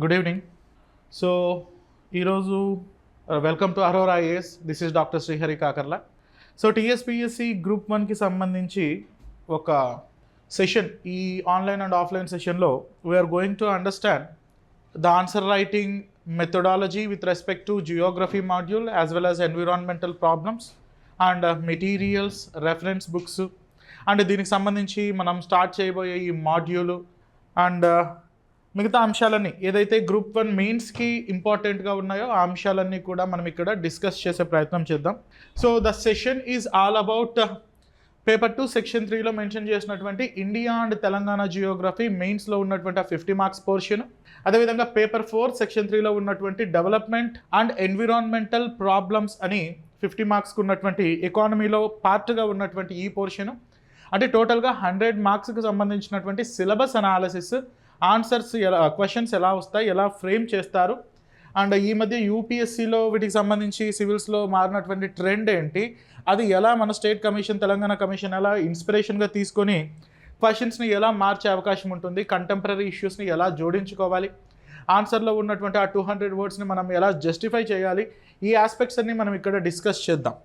Good evening. So ఈరోజు welcome to Aurora IAS. This is doctor Srihari Kakarla. So TSPSC group 1కి సంబంధించి ఒక session, ఈ ఆన్లైన్ అండ్ ఆఫ్లైన్ సెషన్లో we are going to understand the answer writing methodology with respect to geography module as well as environmental problems and materials, reference books and దీనికి సంబంధించి మనం start చేయబోయే ఈ మాడ్యూలు అండ్ మిగతా అంశాలన్నీ ఏదైతే గ్రూప్ 1 మెయిన్స్కి ఇంపార్టెంట్గా ఉన్నాయో ఆ అంశాలన్నీ కూడా మనం ఇక్కడ డిస్కస్ చేసే ప్రయత్నం చేద్దాం. So the session is all about paper 2 section 3లో మెన్షన్ చేసినటువంటి ఇండియా అండ్ తెలంగాణ జియోగ్రఫీ మెయిన్స్లో ఉన్నటువంటి ఆ 50 మార్క్స్ పోర్షన్, అదేవిధంగా పేపర్ 4 సెక్షన్ 3లో ఉన్నటువంటి డెవలప్మెంట్ అండ్ ఎన్విరాన్మెంటల్ ప్రాబ్లమ్స్ అని 50 మార్క్స్కి ఉన్నటువంటి ఎకానమీలో పార్ట్గా ఉన్నటువంటి ఈ పోర్షను, అంటే టోటల్గా 100 మార్క్స్కి సంబంధించినటువంటి సిలబస్ అనాలిసిస్, ఆన్సర్స్ ఎలా, క్వశ్చన్స్ ఎలా వస్తాయి, ఎలా ఫ్రేమ్ చేస్తారు, అండ్ ఈ మధ్య యూపీఎస్సీలో వీటికి సంబంధించి సివిల్స్లో మారినటువంటి ట్రెండ్ ఏంటి, అది ఎలా మన స్టేట్ కమిషన్, తెలంగాణ కమిషన్ ఎలా ఇన్స్పిరేషన్గా తీసుకొని క్వశ్చన్స్ని ఎలా మార్చే అవకాశం ఉంటుంది, కంటెంపరీ ఇష్యూస్ని ఎలా జోడించుకోవాలి, ఆన్సర్లో ఉన్నటువంటి ఆ 200 వర్డ్స్ని మనం ఎలా జస్టిఫై చేయాలి, ఈ ఆస్పెక్ట్స్ అన్ని మనం ఇక్కడ డిస్కస్ చేద్దాం.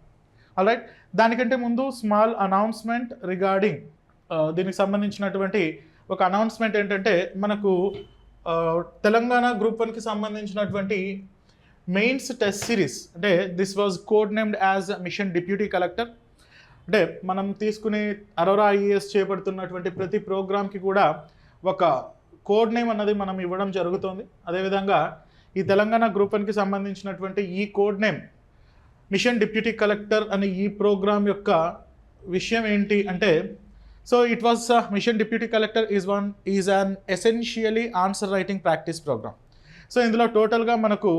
ఆల్రైట్, దానికంటే ముందు స్మాల్ అనౌన్స్మెంట్ రిగార్డింగ్ దీనికి సంబంధించినటువంటి ఒక అనౌన్స్మెంట్ ఏంటంటే, మనకు తెలంగాణ గ్రూప్ 1కి సంబంధించినటువంటి మెయిన్స్ టెస్ట్ సిరీస్, అంటే this was code named as mission deputy collector. అంటే మనం తీసుకునే అరోరా ఐఏఎస్ చేపడుతున్నటువంటి ప్రతి ప్రోగ్రామ్కి కూడా ఒక కోడ్ నేమ్ అన్నది మనం ఇవ్వడం జరుగుతుంది. అదేవిధంగా ఈ తెలంగాణ గ్రూప్ 1కి సంబంధించినటువంటి ఈ code name mission deputy collector అనే ఈ ప్రోగ్రామ్ యొక్క విషయం ఏంటి అంటే, so it was mission deputy collector is an essentially answer writing practice program. సో ఇందులో టోటల్గా మనకు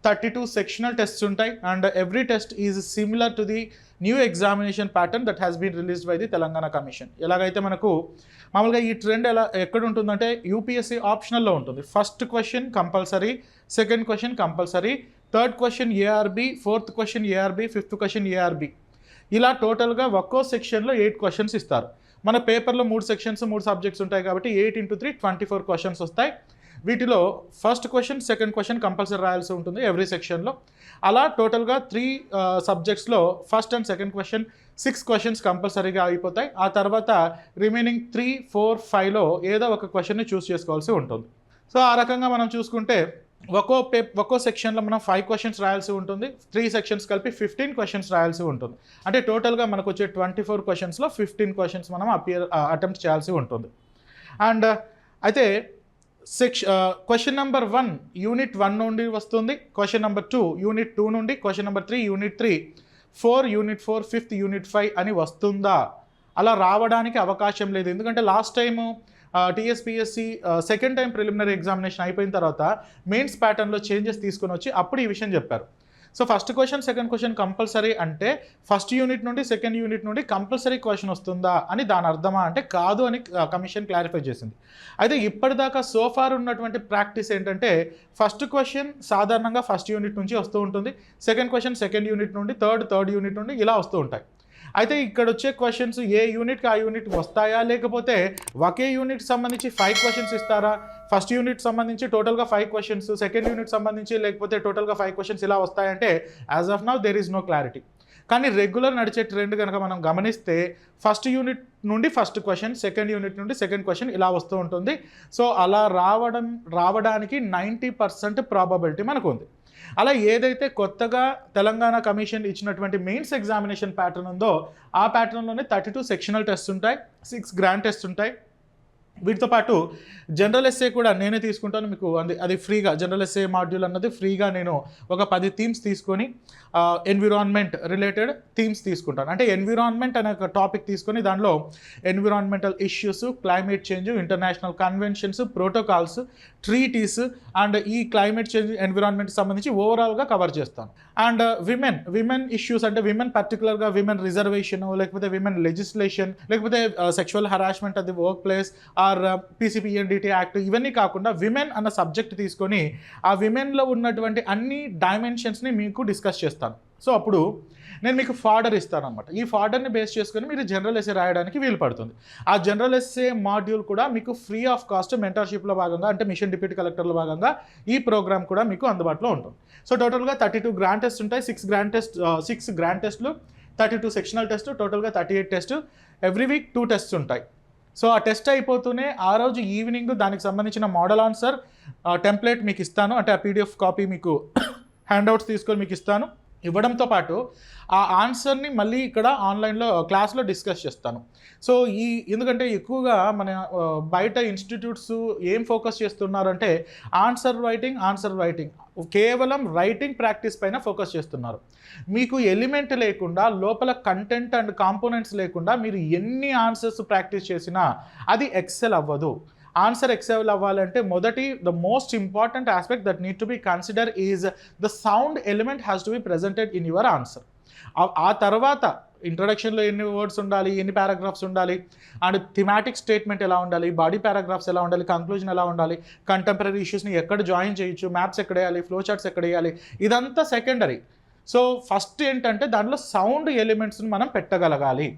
32 సెక్షనల్ టెస్ట్స్ ఉంటాయి and every test is similar to the new examination pattern that has been released by the Telangana commission. ఎలాగైతే మనకు మామూలుగా ఈ trend ఎక్కడ ఉంటుందంటే యూపీఎస్సీ ఆప్షనల్లో ఉంటుంది. First question compulsory, second question compulsory, third question ARB, fourth question ARB, fifth question ARB, ఇలా టోటల్గా ఒక్కో సెక్షన్లో 8 క్వశ్చన్స్ ఇస్తారు. మన పేపర్లో 3 సెక్షన్స్ 3 సబ్జెక్ట్స్ ఉంటాయి కాబట్టి 8 × 3 24 క్వశ్చన్స్ వస్తాయి. వీటిలో first question, second question compulsory రాయాల్సి ఉంటుంది ఎవ్రీ సెక్షన్లో. అలా టోటల్గా 3 సబ్జెక్ట్స్లో first and second question 6 questions కంపల్సరీగా అయిపోతాయి. ఆ తర్వాత రిమైనింగ్ 3, 4, 5లో ఏదో ఒక క్వశ్చన్ని చూస్ చేసుకోవాల్సి ఉంటుంది. సో ఆ రకంగా మనం చూసుకుంటే ఒక్కో సెక్షన్లో మనం 5 క్వశ్చన్స్ రాయాల్సి ఉంటుంది. 3 సెక్షన్స్ కలిపి 15 క్వశ్చన్స్ రాయాల్సి ఉంటుంది. అంటే టోటల్గా మనకు వచ్చే 24 క్వశ్చన్స్లో 15 క్వశ్చన్స్ మనం అటెంప్ట్ చేయాల్సి ఉంటుంది. అండ్ అయితే క్వశ్చన్ నెంబర్ 1 యూనిట్ 1 నుండి వస్తుంది, క్వశ్చన్ నెంబర్ 2 యూనిట్ 2 నుండి, question number 3 unit 3, 4 unit 4, 5th unit 5 అని వస్తుందా? అలా రావడానికి అవకాశం లేదు. ఎందుకంటే last time TSPSC second time preliminary examination అయిపోయిన తర్వాత మెయిన్స్ ప్యాటర్న్లో చేంజెస్ తీసుకొని వచ్చి అప్పుడు ఈ విషయం చెప్పారు. So first question, second question compulsory అంటే ఫస్ట్ యూనిట్ నుండి, సెకండ్ యూనిట్ నుండి కంపల్సరీ క్వశ్చన్ వస్తుందా అని దాని అర్థమా అంటే కాదు అని కమిషన్ క్లారిఫై చేసింది. అయితే ఇప్పటిదాకా సోఫార్ ఉన్నటువంటి ప్రాక్టీస్ ఏంటంటే, ఫస్ట్ క్వశ్చన్ సాధారణంగా ఫస్ట్ యూనిట్ నుంచి వస్తూ ఉంటుంది, సెకండ్ క్వశ్చన్ సెకండ్ యూనిట్ నుండి, థర్డ్ యూనిట్ నుండి ఇలా వస్తూ ఉంటాయి. అయితే ఇక్కడ వచ్చే క్వశ్చన్స్ ఏ యూనిట్కి ఆ యూనిట్ వస్తాయా, లేకపోతే ఒకే యూనిట్ సంబంధించి 5 క్వశ్చన్స్ ఇస్తారా, ఫస్ట్ యూనిట్ సంబంధించి టోటల్గా 5 క్వశ్చన్స్, సెకండ్ యూనిట్ సంబంధించి లేకపోతే టోటల్గా 5 క్వశ్చన్స్ ఇలా వస్తాయంటే as of now there is no clarity. కానీ రెగ్యులర్ నడిచే ట్రెండ్ కనుక మనం గమనిస్తే ఫస్ట్ యూనిట్ నుండి ఫస్ట్ క్వశ్చన్, సెకండ్ యూనిట్ నుండి సెకండ్ క్వశ్చన్ ఇలా వస్తూ ఉంటుంది. సో అలా రావడానికి 90% ప్రాబబిలిటీ మనకు ఉంది. అలా ఏదైతే కొత్తగా తెలంగాణ కమిషన్ ఇచ్చినటువంటి మెయిన్స్ ఎగ్జామినేషన్ ప్యాటర్న్ ఉందో ఆ ప్యాటర్న్లోనే 32 సెక్షనల్ టెస్ట్ ఉంటాయి, 6 గ్రాండ్ టెస్ట్ ఉంటాయి. వీటితో పాటు జనరల్ ఎస్ఏ కూడా నేనే తీసుకుంటాను, మీకు అది ఫ్రీగా జనరల్ ఎస్ఏ మాడ్యూల్ అన్నది ఫ్రీగా నేను ఒక 10 థీమ్స్ తీసుకొని ఎన్విరాన్మెంట్ రిలేటెడ్ థీమ్స్ తీసుకుంటాను. అంటే ఎన్విరాన్మెంట్ అనే ఒక టాపిక్ తీసుకొని దానిలో environmental issues, climate change, international conventions, protocols, treaties and ఈ క్లైమేట్ చేంజ్, ఎన్విరాన్మెంట్ సంబంధించి ఓవరాల్గా కవర్ చేస్తాను. అండ్ విమెన్ ఇష్యూస్ అంటే విమెన్ పర్టికులర్గా విమెన్ రిజర్వేషన్, లేకపోతే విమెన్ లెజిస్లేషన్, లేకపోతే సెక్షువల్ హరాస్మెంట్ అది work place or PCPNDT act, ఇవన్నీ కాకుండా విమెన్ అన్న సబ్జెక్ట్ తీసుకొని ఆ విమెన్లో ఉన్నటువంటి అన్ని డైమెన్షన్స్ని మీకు డిస్కస్ చేస్తాను. సో అప్పుడు నేను మీకు ఫార్డర్ ఇస్తాను అనమాట. ఈ ఫార్డర్ని బేస్ చేసుకొని మీరు జనరల్ ఎస్సే రాయడానికి వీలు పడుతుంది. ఆ జనరల్ ఎస్సే మాడ్యూల్ కూడా మీకు ఫ్రీ ఆఫ్ కాస్ట్ మెంటర్షిప్లో భాగంగా, అంటే మిషన్ డిప్యూటీ కలెక్టర్లో భాగంగా ఈ ప్రోగ్రామ్ కూడా మీకు అందుబాటులో ఉంటుంది. సో టోటల్గా 32 గ్రాండ్ టెస్ట్ ఉంటాయి, 6 గ్రాండ్ టెస్ట్లు, 32 సెక్షనల్ టెస్ట్, టోటల్గా 38 టెస్ట్. ఎవ్రీ వీక్ 2 టెస్ట్స్ ఉంటాయి. సో ఆ టెస్ట్ అయిపోతూనే ఆ రోజు ఈవినింగ్ దానికి సంబంధించిన మోడల్ ఆన్సర్ టెంప్లెట్ మీకు ఇస్తాను, అంటే ఆ పీడిఎఫ్ కాపీ మీకు హ్యాండ్అవుట్స్ తీసుకొని మీకు ఇస్తాను. ఇవ్వడంతో పాటు ఆ ఆన్సర్ని మళ్ళీ ఇక్కడ ఆన్లైన్లో క్లాస్లో డిస్కస్ చేస్తాను. సో ఎందుకంటే ఎక్కువగా మన బయట ఇన్స్టిట్యూట్స్ ఏం ఫోకస్ చేస్తున్నారంటే ఆన్సర్ రైటింగ్ కేవలం రైటింగ్ ప్రాక్టీస్ పైన ఫోకస్ చేస్తున్నారు. మీకు ఎలిమెంట్ లేకుండా, లోపల కంటెంట్ అండ్ కాంపోనెంట్స్ లేకుండా మీరు ఎన్ని ఆన్సర్స్ ప్రాక్టీస్ చేసినా అది ఎక్సెల్ అవ్వదు. ఆన్సర్ ఎక్సెల్ అవ్వాలంటే మొదటి the most important aspect that need to be consider is the sound element has to be presented in your answer. ఆ తర్వాత ఇంట్రొడక్షన్లో ఎన్ని వర్డ్స్ ఉండాలి, ఎన్ని పారాగ్రాఫ్స్ ఉండాలి, అండ్ థిమాటిక్ స్టేట్మెంట్ ఎలా ఉండాలి, బాడీ పారాగ్రాఫ్స్ ఎలా ఉండాలి, కంక్లూజన్ ఎలా ఉండాలి, కంటెంపరీ ఇష్యూస్ని ఎక్కడ జాయిన్ చేయొచ్చు, మ్యాప్స్ ఎక్కడ వేయాలి, ఫ్లో చార్ట్స్ ఎక్కడ వేయాలి, ఇదంతా సెకండరీ. సో ఫస్ట్ ఏంటంటే దాంట్లో సౌండ్ ఎలిమెంట్స్ని మనం పెట్టగలగాలి.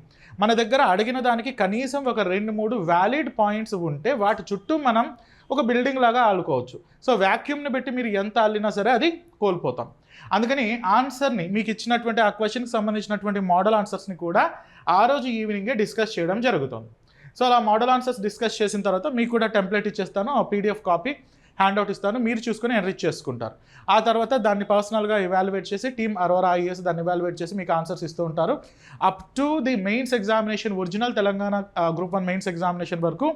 మన దగ్గర అడిగిన దానికి కనీసం ఒక 2-3 వ్యాలిడ్ పాయింట్స్ ఉంటే వాటి చుట్టూ మనం ఒక బిల్డింగ్ లాగా ఆలుకోవచ్చు. సో వ్యాక్యూమ్ని పెట్టి మీరు ఎంత అల్లినా సరే అది కోల్పోతాం. అందుకని ఆన్సర్ని మీకు ఇచ్చినటువంటి ఆ క్వశ్చన్కి సంబంధించినటువంటి మోడల్ ఆన్సర్స్ని కూడా ఆ రోజు ఈవినింగే డిస్కస్ చేయడం జరుగుతుంది. సో అలా మోడల్ ఆన్సర్స్ డిస్కస్ చేసిన తర్వాత మీకు కూడా టెంప్లెట్ ఇచ్చేస్తాను, ఆ పీడిఎఫ్ కాపీ హ్యాండ్అవుట్ ఇస్తాను, మీరు చూసుకొని ఎన్రిచ్ చేసుకుంటారు. ఆ తర్వాత దాన్ని పర్సనల్గా ఎవాల్యుయేట్ చేసి టీమ్ అరోరా ఐఏఎస్ దాన్ని ఎవాల్యుయేట్ చేసి మీకు ఆన్సర్స్ ఇస్తూ ఉంటారు. Up to the mains examination, original Telangana group 1 mains examination వరకు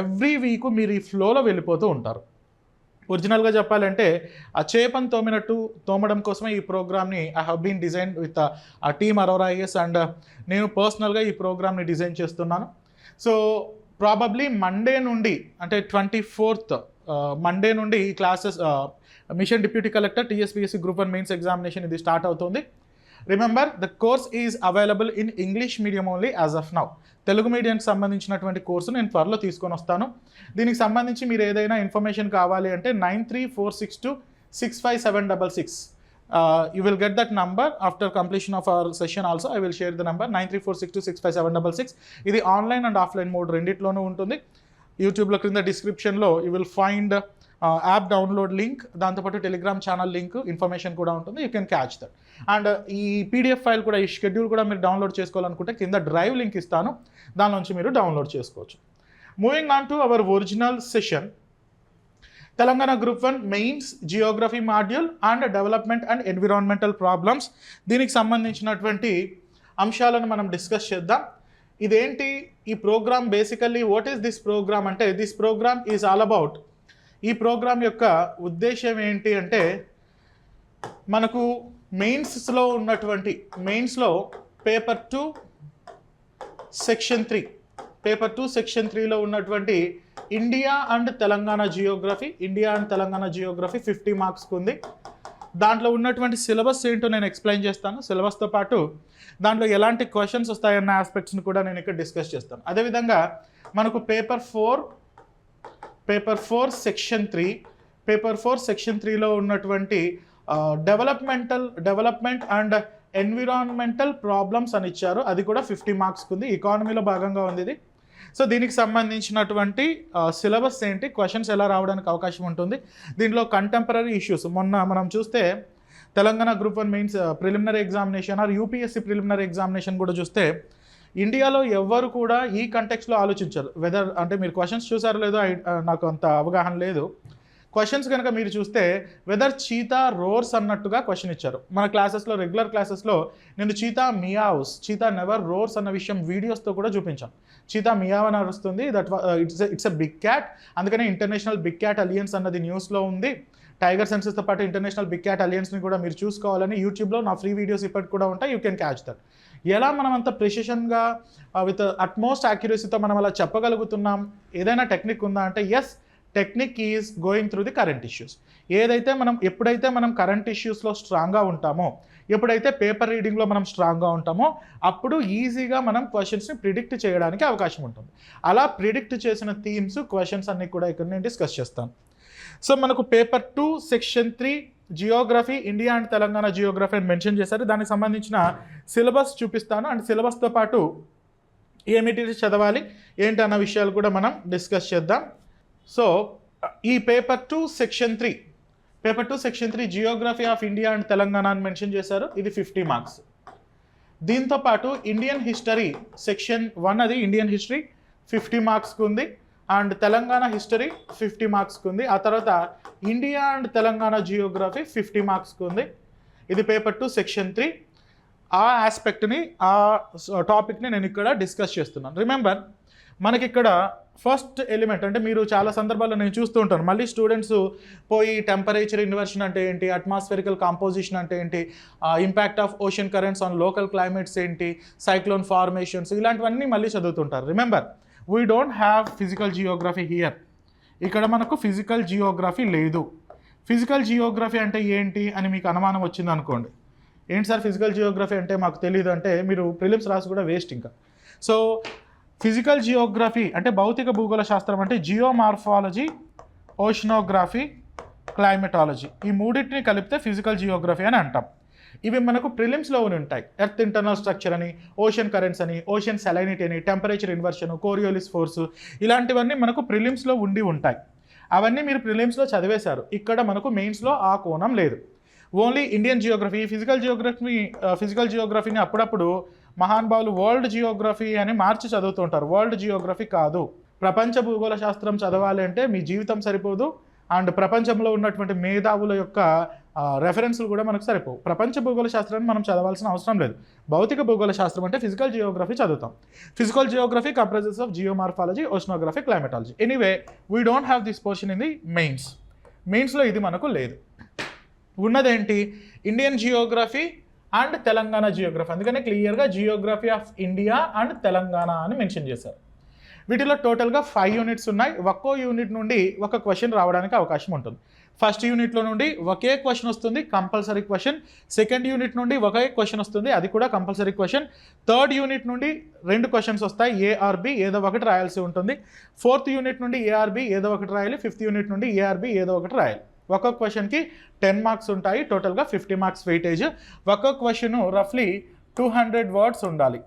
ఎవ్రీ వీక్ మీరు ఈ ఫ్లోలో వెళ్ళిపోతూ ఉంటారు. ఒరిజినల్గా చెప్పాలంటే ఆ చేపను తోమడం కోసమే ఈ ప్రోగ్రామ్ని I have been design with uh team Aurora IAS, and నేను పర్సనల్గా ఈ ప్రోగ్రామ్ని డిజైన్ చేస్తున్నాను. సో ప్రాబబ్లీ మండే నుండి, అంటే 24th మండే నుండి ఈ classes mission deputy collector TSPSC group 1 mains examination ఇది స్టార్ట్ అవుతుంది. Remember the course is available in English medium only as of now. Telugu మీడియంకి సంబంధించినటువంటి కోర్సు నేను త్వరలో తీసుకొని వస్తాను. దీనికి సంబంధించి మీరు ఏదైనా ఇన్ఫర్మేషన్ కావాలి అంటే 9346265766 you will get that number after completion of our session also. I will share the number 9346265766. ఇది ఆన్లైన్ అండ్ ఆఫ్లైన్ మోడ్ రెండిట్లోనూ ఉంటుంది. యూట్యూబ్లో క్రింద డిస్క్రిప్షన్లో you will find app download link, దాంతోపాటు టెలిగ్రామ్ ఛానల్ లింక్, ఇన్ఫర్మేషన్ కూడా ఉంటుంది. You can catch that. And ఈ పీడిఎఫ్ ఫైల్ కూడా, ఈ షెడ్యూల్ కూడా మీరు డౌన్లోడ్ చేసుకోవాలనుకుంటే కింద డ్రైవ్ లింక్ ఇస్తాను, దాని నుంచి మీరు డౌన్లోడ్ చేసుకోవచ్చు. Moving on to our original session, Telangana group 1 mains geography module and development and environmental problems. దీనికి సంబంధించినటువంటి అంశాలను మనం డిస్కస్ చేద్దాం. ఇదేంటి ఈ programme? Basically what is this programme అంటే, this programme is all about, ఈ ప్రోగ్రామ్ యొక్క ఉద్దేశం ఏంటి అంటే, మనకు మెయిన్స్లో ఉన్నటువంటి, మెయిన్స్లో పేపర్ 2 సెక్షన్ 3లో ఉన్నటువంటి ఇండియా అండ్ తెలంగాణ జియోగ్రఫీ 50 మార్క్స్కి ఉంది. దాంట్లో ఉన్నటువంటి సిలబస్ ఏంటో నేను ఎక్స్ప్లెయిన్ చేస్తాను. సిలబస్తో పాటు దాంట్లో ఎలాంటి క్వశ్చన్స్ వస్తాయన్న ఆస్పెక్ట్స్ని కూడా నేను ఇక్కడ డిస్కస్ చేస్తాను. అదేవిధంగా మనకు పేపర్ 4 సెక్షన్ 3లో ఉన్నటువంటి డెవలప్మెంట్ అండ్ ఎన్విరాన్మెంటల్ ప్రాబ్లమ్స్ అని ఇచ్చారు. అది కూడా 50 మార్క్స్కి ఉంది. ఎకానమీలో భాగంగా ఉంది ఇది. సో దీనికి సంబంధించినటువంటి సిలబస్ ఏంటి, క్వశ్చన్స్ ఎలా రావడానికి అవకాశం ఉంటుంది, దీంట్లో కంటెంపరీ ఇష్యూస్, మొన్న మనం చూస్తే Telangana group 1 mains preliminary examination or UPSC preliminary examination కూడా చూస్తే ఇండియాలో ఎవ్వరు కూడా ఈ కంటెక్స్లో ఆలోచించారు. వెదర్ అంటే మీరు క్వశ్చన్స్ చూసారో లేదో నాకు అంత అవగాహన లేదు. క్వశ్చన్స్ కనుక మీరు చూస్తే వెదర్ చీతా రోర్స్ అన్నట్టుగా క్వశ్చన్ ఇచ్చారు. మన క్లాసెస్లో, రెగ్యులర్ క్లాసెస్లో నేను చీతా మియావ్స్, చీతా నెవర్ రోర్స్ అన్న విషయం వీడియోస్తో కూడా చూపించాను. చీతా మియావ్ అని అరుస్తుంది, ఇట్స్ ఎ బిగ్ క్యాట్. అందుకనే ఇంటర్నేషనల్ బిగ్ క్యాట్ అలియన్స్ అన్నది న్యూస్లో ఉంది. టైగర్ సెన్సెస్తో పాటు ఇంటర్నేషనల్ బిగ్ క్యాట్ అలియన్స్ని కూడా మీరు చూసుకోవాలని యూట్యూబ్లో నా ఫ్రీ వీడియోస్ ఇప్పటికి కూడా ఉంటాయి. You can catch that. ఎలా మనం అంత ప్రిసిషన్గా విత్ అట్మోస్ట్ యాక్యురసీతో మనం అలా చెప్పగలుగుతున్నాం? ఏదైనా టెక్నిక్ ఉందా అంటే yes, technique is going through the current issues. ఎప్పుడైతే మనం కరెంట్ ఇష్యూస్లో స్ట్రాంగ్గా ఉంటామో, ఎప్పుడైతే పేపర్ రీడింగ్లో మనం స్ట్రాంగ్గా ఉంటామో, అప్పుడు ఈజీగా మనం క్వశ్చన్స్ని ప్రిడిక్ట్ చేయడానికి అవకాశం ఉంటుంది. అలా ప్రిడిక్ట్ చేసిన థీమ్స్, క్వశ్చన్స్ అన్నీ కూడా ఇక్కడ నేను డిస్కస్ చేస్తాను. సో మనకు paper 2 section 3 Geography India and Telangana Geography అని మెన్షన్ చేశారు. దానికి సంబంధించిన సిలబస్ చూపిస్తాను అండ్ సిలబస్తో పాటు ఏ మెటీరియల్స్ చదవాలి ఏంటి అన్న విషయాలు కూడా మనం డిస్కస్ చేద్దాం. సో ఈ paper 2 section 3 Geography of India and Telangana అని మెన్షన్ చేశారు. ఇది 50 మార్క్స్. దీంతో పాటు ఇండియన్ హిస్టరీ సెక్షన్ 1 అది ఇండియన్ హిస్టరీ 50 మార్క్స్కి ఉంది అండ్ తెలంగాణ హిస్టరీ 50 మార్క్స్కి ఉంది. ఆ తర్వాత ఇండియా అండ్ తెలంగాణ జియోగ్రఫీ 50 మార్క్స్కి ఉంది. ఇది పేపర్ 2 సెక్షన్ 3. ఆ ఆస్పెక్ట్ని ఆ టాపిక్ని నేను ఇక్కడ డిస్కస్ చేస్తున్నాను. రిమెంబర్ మనకి ఇక్కడ ఫస్ట్ ఎలిమెంట్ అంటే మీరు చాలా సందర్భాల్లో నేను చూస్తూ ఉంటాను మళ్ళీ స్టూడెంట్స్ పోయి టెంపరేచర్ ఇన్వర్షన్ అంటే ఏంటి, అట్మాస్ఫెరికల్ కాంపోజిషన్ అంటే ఏంటి, impact of ocean currents on local climates ఏంటి, సైక్లోన్ ఫార్మేషన్స్ ఇలాంటివన్నీ మళ్ళీ చదువుతుంటారు. Remember we don't have physical geography here. ఇక్కడ మనకు ఫిజికల్ జియోగ్రఫీ లేదు. ఫిజికల్ జియోగ్రఫీ అంటే ఏంటి అని మీకు అనుమానం వచ్చింది అనుకోండి, ఏంటి సార్ ఫిజికల్ జియోగ్రఫీ అంటే మాకు తెలియదు అంటే మీరు ప్రిలిమ్స్ రాసి కూడా వేస్ట్ ఇంకా. సో ఫిజికల్ జియోగ్రఫీ అంటే భౌతిక భూగోళ శాస్త్రం అంటే జియోమార్ఫాలజీ, ఓషనోగ్రఫీ, క్లైమేటాలజీ ఈ మూడింటిని కలిపితే ఫిజికల్ జియోగ్రఫీ అని అంటాం. ఇవి మనకు ప్రిలిమ్స్లో ఉంటాయి. ఎర్త్ ఇంటర్నల్ స్ట్రక్చర్ అని, ఓషన్ కరెంట్స్ అని, ఓషన్ సెలైనిటీ అని, టెంపరేచర్ ఇన్వర్షన్, కోరియోలిస్ ఫోర్స్ ఇలాంటివన్నీ మనకు ప్రిలిమ్స్లో ఉంటాయి. అవన్నీ మీరు ప్రిలిమ్స్లో చదివేశారు. ఇక్కడ మనకు మెయిన్స్లో ఆ కోణం లేదు. Only Indian Geography. ఫిజికల్ జియోగ్రఫీని అప్పుడప్పుడు మహానుభావులు వరల్డ్ జియోగ్రఫీ అని మార్చి చదువుతుంటారు. వరల్డ్ జియోగ్రఫీ కాదు. ప్రపంచ భూగోళ శాస్త్రం చదవాలి అంటే మీ జీవితం సరిపోదు అండ్ ప్రపంచంలో ఉన్నటువంటి మేధావుల యొక్క రెఫరెన్స్లు కూడా మనకు సరిపోవు. ప్రపంచ భూగోళ శాస్త్రాన్ని మనం చదవాల్సిన అవసరం లేదు. భౌతిక భూగోళ శాస్త్రం అంటే ఫిజికల్ జియోగ్రఫీ చదువుతాం. Physical geography comprises of geomorphology, oceanography, climatology. Anyway we don't have this portion in the మెయిన్స్లో ఇది మనకు లేదు. ఉన్నదేంటి Indian geography and Telangana geography. అందుకనే క్లియర్గా geography of India and Telangana అని మెన్షన్ చేశారు. వీటిలో టోటల్గా 5 యూనిట్స్ ఉన్నాయి. ఒక్కో యూనిట్ నుండి ఒక క్వశ్చన్ రావడానికి అవకాశం ఉంటుంది. ఫస్ట్ యూనిట్లో నుండి ఒకే క్వశ్చన్ వస్తుంది, కంపల్సరీ క్వశ్చన్. సెకండ్ యూనిట్ నుండి ఒకే క్వశ్చన్ వస్తుంది, అది కూడా కంపల్సరీ క్వశ్చన్. థర్డ్ యూనిట్ నుండి 2 క్వశ్చన్స్ వస్తాయి, ఏఆర్బి ఏదో ఒకటి రాయాల్సి ఉంటుంది. ఫోర్త్ యూనిట్ నుండి ఏఆర్బి ఏదో ఒకటి రాయాలి. ఫిఫ్త్ యూనిట్ నుండి ఏఆర్బి ఏదో ఒకటి రాయాలి. ఒక్కొక్క క్వశ్చన్కి 10 మార్క్స్ ఉంటాయి. టోటల్గా 50 మార్క్స్ వెయిటేజ్. ఒక్కొక్క క్వశ్చన్ రఫ్లీ 200 వర్డ్స్ ఉండాలి.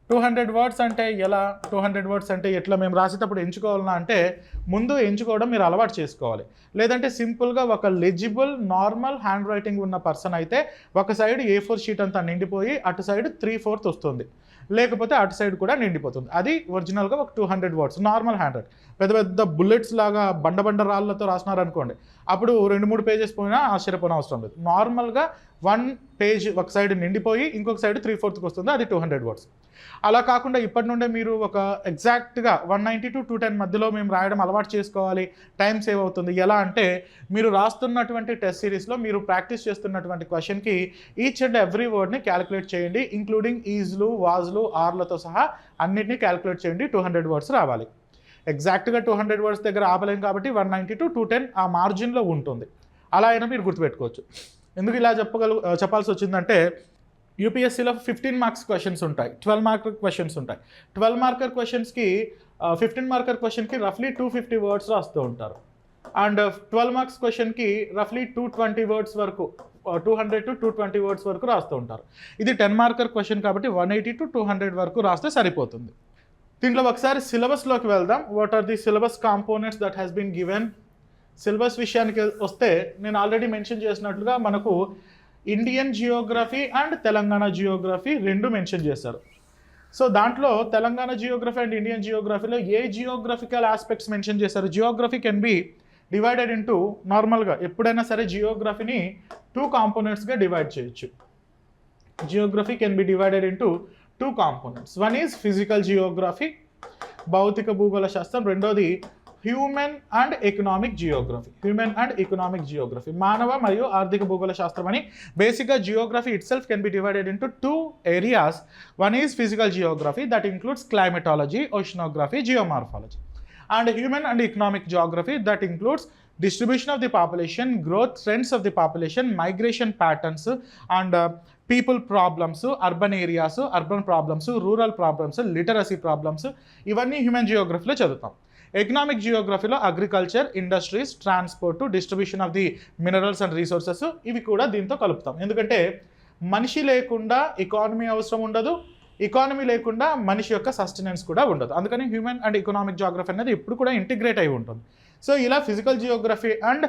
200 వర్డ్స్ అంటే ఎలా? 200 వర్డ్స్ అంటే ఎట్లా మేము రాసేటప్పుడు ఎంచుకోవాలన్నా అంటే ముందు ఎంచుకోవడం మీరు అలవాటు చేసుకోవాలి. లేదంటే సింపుల్గా ఒక లెజిబుల్ నార్మల్ హ్యాండ్ రైటింగ్ ఉన్న పర్సన్ అయితే ఒక సైడ్ A4 షీట్ అంతా నిండిపోయి అటు సైడ్ 3/4 వస్తుంది, లేకపోతే అటు సైడ్ కూడా నిండిపోతుంది. అది ఒరిజినల్గా ఒక 200 వర్డ్స్ నార్మల్ హ్యాండ్ రైట్. పెద్ద పెద్ద బుల్లెట్స్ లాగా బండ రాళ్ళతో రాసినారనుకోండి, అప్పుడు 2-3 పేజెస్ పోయినా ఆశ్చర్యపోయిన అవసరం లేదు. నార్మల్గా 1 పేజ్ ఒక సైడ్ నిండిపోయి ఇంకొక సైడ్ 3/4 వస్తుంది, అది 200 వర్డ్స్. అలా కాకుండా ఇప్పటి నుండే మీరు ఒక ఎగ్జాక్ట్గా 190 to 210 మధ్యలో మేము రాయడం అలవాటు చేసుకోవాలి, టైం సేవ్ అవుతుంది. ఎలా అంటే మీరు రాస్తున్నటువంటి టెస్ట్ సిరీస్లో మీరు ప్రాక్టీస్ చేస్తున్నటువంటి క్వశ్చన్కి ఈచ్ అండ్ ఎవ్రీ వర్డ్ని క్యాలిక్యులేట్ చేయండి, ఇంక్లూడింగ్ ఈజ్లు, వాజ్లు, ఆర్లతో సహా అన్నింటినీ క్యాలిక్యులేట్ చేయండి. 200 వర్డ్స్ రావాలి. ఎగ్జాక్ట్గా 200 వర్డ్స్ దగ్గర ఆపలేం కాబట్టి 190 to 210 ఆ మార్జిన్లో ఉంటుంది. అలా అయినా మీరు గుర్తుపెట్టుకోవచ్చు. ఎందుకు ఇలా చెప్పాల్సి వచ్చిందంటే యూపీఎస్సీలో 15 మార్క్స్ క్వశ్చన్స్ ఉంటాయి, 12 మార్కర్ క్వశ్చన్స్ ఉంటాయి. 12 మార్కర్ క్వశ్చన్స్కి 15 మార్కర్ క్వశ్చన్కి రఫ్లీ 250 వర్డ్స్ రాస్తూ ఉంటారు. అండ్ 12 మార్క్స్ క్వశ్చన్కి రఫ్లీ 220 వర్డ్స్ వరకు 200 to 220 వర్డ్స్ వరకు రాస్తూ ఉంటారు. ఇది 10 మార్కర్ క్వశ్చన్ కాబట్టి 180 to 200 వరకు రాస్తే సరిపోతుంది. దీంట్లో ఒకసారి సిలబస్లోకి వెళ్దాం. What are the syllabus components that has been given. Syllabus విషయానికి వస్తే నేను ఆల్రెడీ మెన్షన్ చేసినట్లుగా మనకు Indian geography and Telangana geography 2 mention చేశారు. సో దాంట్లో తెలంగాణ జియోగ్రఫీ అండ్ ఇండియన్ జియోగ్రఫీలో ఏ జియోగ్రఫికల్ ఆస్పెక్ట్స్ మెన్షన్ చేశారు. Geography can be divided into, నార్మల్గా ఎప్పుడైనా సరే జియోగ్రఫీని 2 కాంపోనెంట్స్గా డివైడ్ చేయొచ్చు. Geography can be divided into 2 components. One is physical geography, భౌతిక భూగోళ శాస్త్రం. రెండోది హ్యూమన్ అండ్ ఎకనామిక్ జియోగ్రఫీ, మానవ మరియు ఆర్థిక భూగోళ శాస్త్రం అని. బేసిక్గా Geography it self can be divided into 2 areas. One is physical Geography that includes climatology, oceanography, geomorphology. And human and economic Geography that includes distribution of the population, growth trends of the population, migration patterns and people problems, urban areas, urban problems, rural problems, literacy problems, ఇవన్నీ human జియోగ్రఫీలో చదువుతాం. Economic జియోగ్రఫీలో agriculture, industries, transport, distribution of the minerals and resources ఇవి కూడా దీంతో కలుపుతాం. ఎందుకంటే మనిషి లేకుండా ఎకానమీ అవసరం ఉండదు, ఎకానమీ లేకుండా మనిషి యొక్క సస్టెనెన్స్ కూడా ఉండదు. అందుకని హ్యూమన్ అండ్ ఎకనామిక్ జియోగ్రఫీ అనేది ఎప్పుడు కూడా ఇంటిగ్రేట్ అయి ఉంటుంది. సో ఇలా physical geography and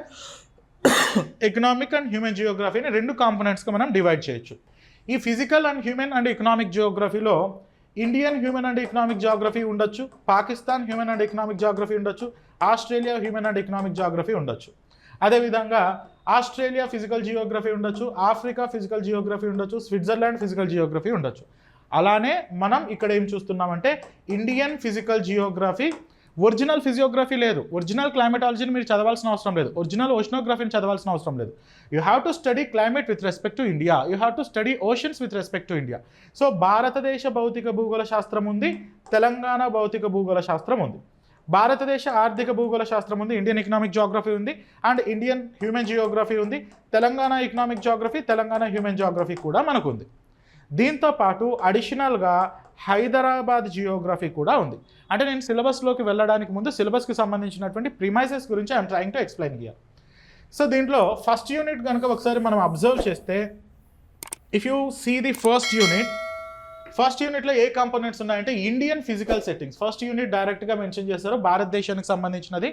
economic and human జియోగ్రఫీని 2 కాంపోనెంట్స్గా మనం డివైడ్ చేయొచ్చు. ఈ physical and human and economic జియోగ్రఫీలో Indian human and economic geography ఉండొచ్చు, Pakistan human and economic geography ఉండొచ్చు, Australia human and economic geography ఉండొచ్చు. అదేవిధంగా ఆస్ట్రేలియా ఫిజికల్ జియోగ్రఫీ ఉండొచ్చు, ఆఫ్రికా ఫిజికల్ జియోగ్రఫీ ఉండొచ్చు, స్విట్జర్లాండ్ ఫిజికల్ జియోగ్రఫీ ఉండొచ్చు. అలానే మనం ఇక్కడ ఏం చూస్తున్నామంటే Indian physical geography, original physiography లేదు, ఒరిజినల్ క్లైమేటాలజీని మీరు చదవాల్సిన అవసరం లేదు, ఒరిజినల్ ఓషనోగ్రఫీని చదవాల్సిన అవసరం లేదు. You have to study climate with respect to India, you have to study oceans with respect to India. So భారతదేశ భౌతిక భూగోళ శాస్త్రం ఉంది, తెలంగాణ భౌతిక భూగోళ శాస్త్రం ఉంది, భారతదేశ ఆర్థిక భూగోళ శాస్త్రం ఉంది, ఇండియన్ ఎకనామిక్ జియోగ్రఫీ ఉంది, అండ్ ఇండియన్ హ్యూమన్ జియోగ్రఫీ ఉంది, Telangana economic Geography, Telangana human Geography కూడా మనకు ఉంది. దీంతో పాటు అడిషనల్గా హైదరాబాద్ జియోగ్రఫీ కూడా ఉంది. అంటే నేను సిలబస్లోకి వెళ్ళడానికి ముందు సిలబస్కి సంబంధించినటువంటి ప్రిమైసెస్ గురించి I'm trying to explain here. So దీంట్లో ఫస్ట్ యూనిట్ కనుక ఒకసారి మనం అబ్జర్వ్ చేస్తే, if you see the first యూనిట్లో ఏ కాంపోనెంట్స్ ఉన్నాయంటే Indian physical settings. First unit డైరెక్ట్గా మెన్షన్ చేశారు, భారతదేశానికి సంబంధించినది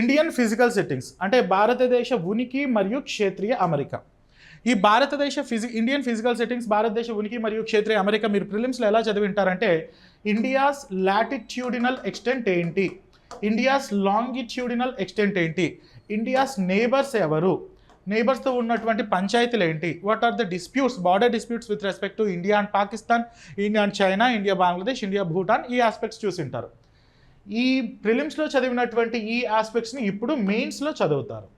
ఇండియన్ ఫిజికల్ సెట్టింగ్స్ అంటే భారతదేశ ఉనికి మరియు క్షేత్రీయ అమరిక. ఈ భారతదేశ ఇండియన్ ఫిజికల్ సెట్టింగ్స్, భారతదేశ ఉనికి మరియు క్షేత్రీయ అమెరికా మీరు ప్రిలిమ్స్లో ఎలా చదివింటారంటే ఇండియాస్ లాటిట్యూడినల్ ఎక్స్టెంట్ ఏంటి, ఇండియాస్ లాంగిట్యూడినల్ ఎక్స్టెంట్ ఏంటి, ఇండియాస్ నేబర్స్ ఎవరు, నేబర్స్తో ఉన్నటువంటి పంచాయతీలు ఏంటి, what are the disputes, border disputes with respect to India and Pakistan, India and China, India Bangladesh, India Bhutan, ఈ ఆస్పెక్ట్స్ చూసింటారు. ఈ ప్రిలిమ్స్లో చదివినటువంటి ఈ ఆస్పెక్ట్స్ని ఇప్పుడు మెయిన్స్లో చదువుతారు.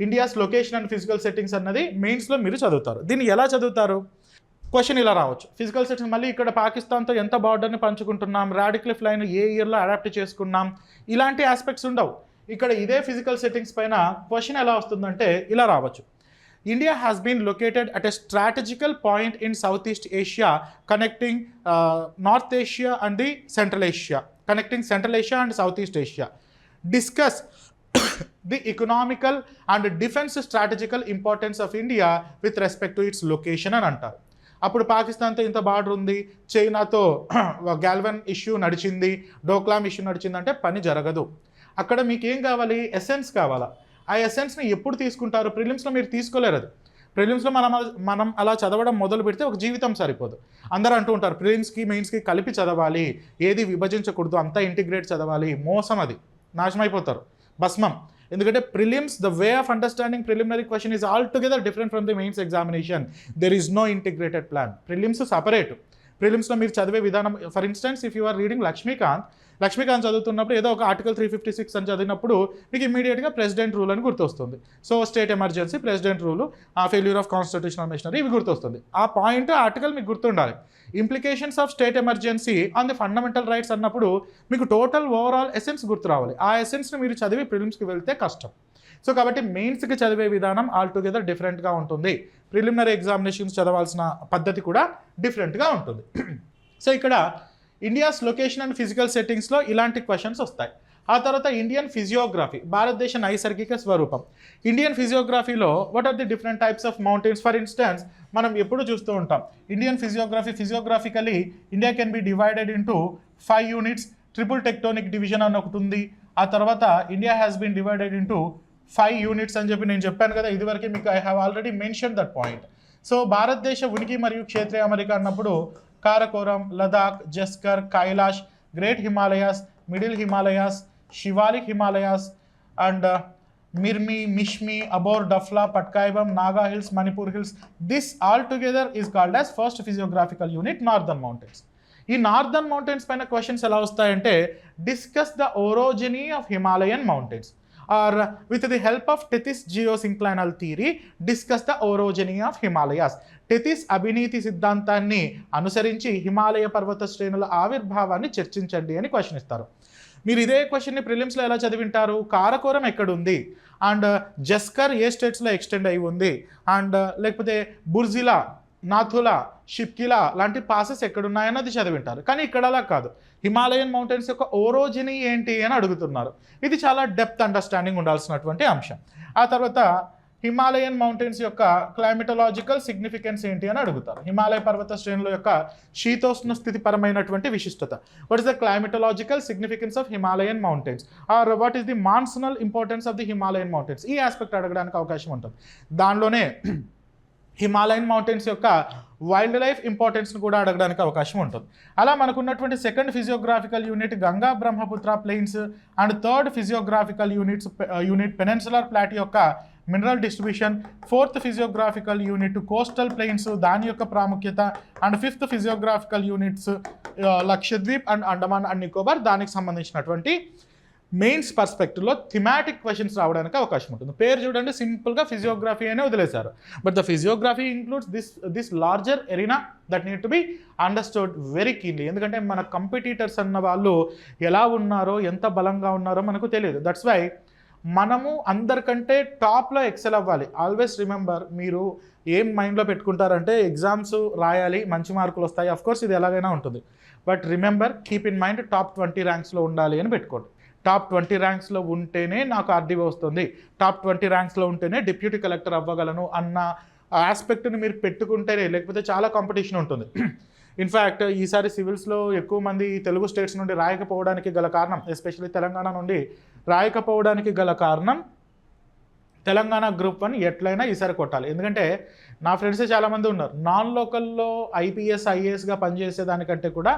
India's location and physical settings అన్నది మెయిన్స్లో మీరు చదువుతారు. దీన్ని ఎలా చదువుతారు? క్వశ్చన్ ఇలా రావచ్చు, ఫిజికల్ సెట్టింగ్స్ మళ్ళీ ఇక్కడ పాకిస్తాన్తో ఎంత బార్డర్ని పంచుకుంటున్నాం, రాడిక్లిఫ్ లైన్ ఏ ఇయర్లో అడాప్ట్ చేసుకున్నాం, ఇలాంటి ఆస్పెక్ట్స్ ఉండవు. ఇక్కడ ఇదే ఫిజికల్ సెట్టింగ్స్ పైన క్వశ్చన్ ఎలా వస్తుందంటే ఇలా రావచ్చు, India has been located at a strategical point in south east Asia connecting north Asia and the central Asia, connecting central Asia and south east Asia. Discuss the economical and defense strategical importance of India with respect to its location అని అంటారు. అప్పుడు పాకిస్తాన్తో ఇంత border ఉంది, చైనాతో Galwan issue నడిచింది, Doklam issue నడిచిందంటే పని జరగదు. అక్కడ మీకు ఏం కావాలి? ఎసెన్స్ కావాలా. ఆ ఎసెన్స్ని ఎప్పుడు తీసుకుంటారు? ప్రిలిమ్స్లో మీరు తీసుకోలేరు. అది ప్రిలిమ్స్లో మనం అలా చదవడం మొదలు పెడితే ఒక జీవితం సరిపోదు. అందరూ అంటూ ఉంటారు ప్రిలిమ్స్కి మెయిన్స్కి కలిపి చదవాలి, ఏది విభజించకూడదు, అంతా ఇంటిగ్రేట్ చదవాలి. మోసం, అది నాశనం అయిపోతారు, భస్మం. ఎందుకంటే prelims, the way of understanding preliminary question is all together different from the mains examination. There is no integrated plan. Prelims separate. ప్రిలిమ్స్లో మీరు చదివే విధానం, for instance if you are reading Laxmikanth చదువుతున్నప్పుడు ఏదో ఒక ఆర్టికల్ 356 అని చదివినప్పుడు మీకు ఇమీడియట్గా ప్రెసిడెంట్ రూల్ అని గుర్తొస్తుంది. So state emergency, president rule, failure of constitutional machinery, ఇవి గుర్తొస్తుంది. ఆ పాయింట్ ఆర్టికల్ మీకు గుర్తుండాలి. Implications of state emergency on the fundamental rights అన్నప్పుడు మీకు టోటల్ ఓవరాల్ ఎసెన్స్ గుర్తు రావాలి. ఆ ఎసెన్స్ని మీరు చదివి ప్రిలిమ్స్కి వెళ్తే కష్టం. సో కాబట్టి మెయిన్స్కి చదివే విధానం ఆల్ టుగెదర్ డిఫరెంట్గా ఉంటుంది. ప్రిలిమినరీ ఎగ్జామినేషన్స్ చదవాల్సిన పద్ధతి కూడా డిఫరెంట్గా ఉంటుంది. సో ఇక్కడ ఇండియాస్ లొకేషన్ అండ్ ఫిజికల్ సెట్టింగ్స్లో ఇలాంటి క్వశ్చన్స్ వస్తాయి. ఆ తర్వాత ఇండియన్ ఫిజియోగ్రఫీ, భారతదేశ నైసర్గిక స్వరూపం. ఇండియన్ ఫిజియోగ్రఫీలో what are the different types of mountains. For instance మనం ఎప్పుడు చూస్తూ ఉంటాం Indian physiographically India can be divided into 5 units. Triple tectonic division అని ఒకటి ఉంది. ఆ తర్వాత India has been divided into 5 units అని చెప్పి నేను చెప్పాను కదా ఇదివరకు మీకు. I have already mention that point. So భారతదేశ ఉనికి మరియు క్షేత్రీయ అమెరికా అన్నప్పుడు Karakoram, Ladakh, Zaskar, Kailash, great Himalayas, middle Himalayas, Shivalik Himalayas and మిర్మి, Mishmi, abhor, డఫ్లా, పట్కాయిబం, Naga hills, Manipur hills. This all together is called as first ఫిజియోగ్రాఫికల్ unit northern mountains. ఈ నార్దర్న్ మౌంటైన్స్ పైన క్వశ్చన్స్ ఎలా వస్తాయంటే discuss the ఓరోజనీ of Himalayan mountains or with the help of Tethys geosynclinal theory discuss the orogeny of Himalayas. Tethys అవినీతి సిద్ధాంతాన్ని అనుసరించి హిమాలయ పర్వత శ్రేణుల ఆవిర్భావాన్ని చర్చించండి అని క్వశ్చన్ ఇస్తారు. మీరు ఇదే క్వశ్చన్ని ప్రిలిమ్స్లో ఎలా చదివింటారు? కారకోరం ఎక్కడుంది, అండ్ జస్కర్ ఏ స్టేట్స్లో ఎక్స్టెండ్ అయి ఉంది, అండ్ లేకపోతే బుర్జిలా నాథులా, షిప్కిలా లాంటి పాసెస్ ఎక్కడున్నాయన్నది చదివింటారు. కానీ ఇక్కడ అలా కాదు. హిమాలయన్ మౌంటైన్స్ యొక్క ఓరోజిని ఏంటి అని అడుగుతున్నారు. ఇది చాలా డెప్త్ అండర్స్టాండింగ్ ఉండాల్సినటువంటి అంశం. ఆ తర్వాత హిమాలయన్ మౌంటైన్స్ యొక్క క్లైమటలాజికల్ సిగ్నిఫికెన్స్ ఏంటి అని అడుగుతారు. హిమాలయ పర్వత శ్రేణుల యొక్క శీతోష్ణ స్థితిపరమైనటువంటి విశిష్టత. What is the climatological significance of Himalayan mountains or what is the monsoonal importance of the Himalayan mountains, ఈ ఆస్పెక్ట్ అడగడానికి అవకాశం ఉంటుంది. దానిలోనే హిమాలయన్ మౌంటైన్స్ యొక్క వైల్డ్ లైఫ్ ఇంపార్టెన్స్ను కూడా అడగడానికి అవకాశం ఉంటుంది. అలా మనకున్నటువంటి second physiographical unit Ganga Brahmaputra plains and third physiographical unit peninsular plateau యొక్క mineral distribution, fourth physiographical unit coastal plains దాని యొక్క ప్రాముఖ్యత, and fifth physiographical units Lakshadweep and Andaman and Nicobar దానికి సంబంధించినటువంటి మెయిన్స్ పర్స్పెక్టివ్లో థిమాటిక్ క్వశ్చన్స్ రావడానికి అవకాశం ఉంటుంది. పేరు చూడండి, సింపుల్గా ఫిజియోగ్రఫీ అనే వదిలేశారు. But the physiography includes this larger arena that need to be understood very keenly. ఎందుకంటే మన కంపిటీటర్స్ అన్న వాళ్ళు ఎలా ఉన్నారో, ఎంత బలంగా ఉన్నారో మనకు తెలియదు. దట్స్ వై మనము అందరికంటే టాప్లో ఎక్సెల్ అవ్వాలి. ఆల్వేస్ రిమెంబర్, మీరు ఏం మైండ్లో పెట్టుకుంటారంటే ఎగ్జామ్స్ రాయాలి, మంచి మార్కులు వస్తాయి. అఫ్కోర్స్ ఇది ఎలాగైనా ఉంటుంది. But remember, keep in mind, top 20 ర్యాంక్స్లో ఉండాలి అని పెట్టుకోండి. టాప్ 20 ర్యాంక్స్లో ఉంటేనే నాకు ఆర్డీఓ వస్తుంది, టాప్ 20 ర్యాంక్స్లో ఉంటేనే డిప్యూటీ కలెక్టర్ అవ్వగలను అన్న ఆస్పెక్ట్ని మీరు పెట్టుకుంటేనే, లేకపోతే చాలా కాంపిటీషన్ ఉంటుంది. ఇన్ఫ్యాక్ట్ ఈసారి సివిల్స్లో ఎక్కువ మంది తెలుగు స్టేట్స్ నుండి రాయకపోవడానికి గల కారణం, ఎస్పెషల్లీ తెలంగాణ నుండి రాయకపోవడానికి గల కారణం, తెలంగాణ గ్రూప్ 1 ఎట్లయినా ఈసారి కొట్టాలి. ఎందుకంటే నా ఫ్రెండ్సే చాలామంది ఉన్నారు, నాన్ లోకల్లో ఐపీఎస్ ఐఏఎస్గా పనిచేసేదానికంటే కూడా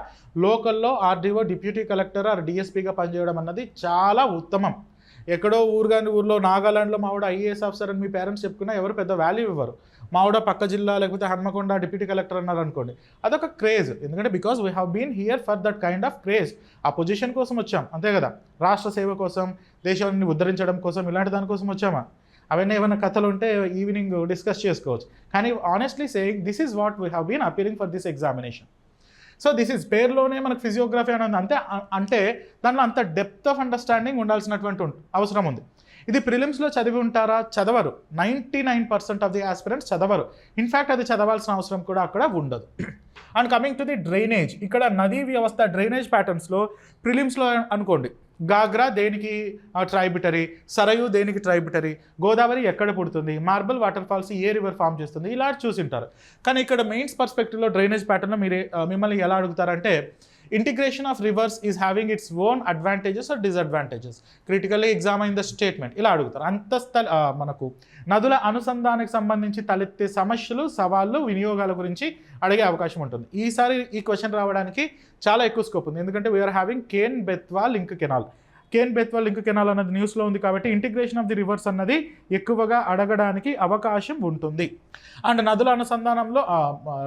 లోకల్లో ఆర్డీఓ, డిప్యూటీ కలెక్టర్ ఆర్ డిఎస్పీగా పనిచేయడం అన్నది చాలా ఉత్తమం. ఎక్కడో ఊర్లో నాగాలాండ్లో మావిడ ఐఏఎస్ ఆఫీసర్ అని మీ పేరెంట్స్ చెప్పుకున్నా ఎవరు పెద్ద వాల్యూ ఇవ్వరు. మావిడ పక్క జిల్లా లేకపోతే హన్మకొండ డిప్యూటీ కలెక్టర్ అన్నారు అనుకోండి, అదొక క్రేజ్. ఎందుకంటే because we have been here for that kind of craze. ఆ పొజిషన్ కోసం వచ్చాం, అంతే కదా. రాష్ట్ర సేవ కోసం, దేశాన్ని ఉద్ధరించడం కోసం, ఇలాంటి దానికోసం వచ్చామా? అవన్నీ ఏమైనా కథలు ఉంటే ఈవినింగ్ డిస్కస్ చేసుకోవచ్చు. కానీ honestly saying, this is what we have been appearing for this examination. So this is, పేరులోనే మనకు ఫిజియోగ్రఫీ అని ఉంది అంతే. అంటే దానిలో అంత డెప్త్ ఆఫ్ అండర్స్టాండింగ్ ఉండాల్సినటువంటి అవసరం ఉంది. ఇది ప్రిలిమ్స్లో చదివి ఉంటారా? చదవరు. 99% ఆఫ్ ది ఆస్పిరెంట్స్ చదవరు. ఇన్ఫ్యాక్ట్ అది చదవాల్సిన అవసరం కూడా అక్కడ ఉండదు. And coming to the drainage, ఇక్కడ నదీ వ్యవస్థ డ్రైనేజ్ ప్యాటర్న్స్లో ప్రిలిమ్స్లో అనుకోండి, గాగ్రా దేనికి ట్రైబ్యూటరీ, సరయు దేనికి ట్రైబ్యూటరీ, గోదావరి ఎక్కడ పుడుతుంది, మార్బల్ వాటర్ ఫాల్స్ ఏ రివర్ ఫామ్ చేస్తుంది, ఇలా చూసింటారు. కానీ ఇక్కడ మెయిన్స్ పర్స్పెక్టివ్లో డ్రైనేజ్ ప్యాటర్న్లో మిమ్మల్ని ఎలా అడుగుతారంటే, integration of rivers is having its own advantages or disadvantages, critically examine the statement, ఇలా అడుగుతారు. మనకు నదుల అనుసంధానానికి సంబంధించి తలెత్తే సమస్యలు, సవాళ్ళు, వినియోగాల గురించి అడిగే అవకాశం ఉంటుంది. ఈసారి ఈ క్వశ్చన్ రావడానికి చాలా ఎక్కువ స్కోప్ ఉంది. ఎందుకంటే we are having Ken Betwa link canal. Ken Betwa link canal అన్నది న్యూస్లో ఉంది కాబట్టి ఇంటిగ్రేషన్ ఆఫ్ ది రివర్స్ అన్నది ఎక్కువగా అడగడానికి అవకాశం ఉంటుంది. అండ్ నదుల అనుసంధానంలో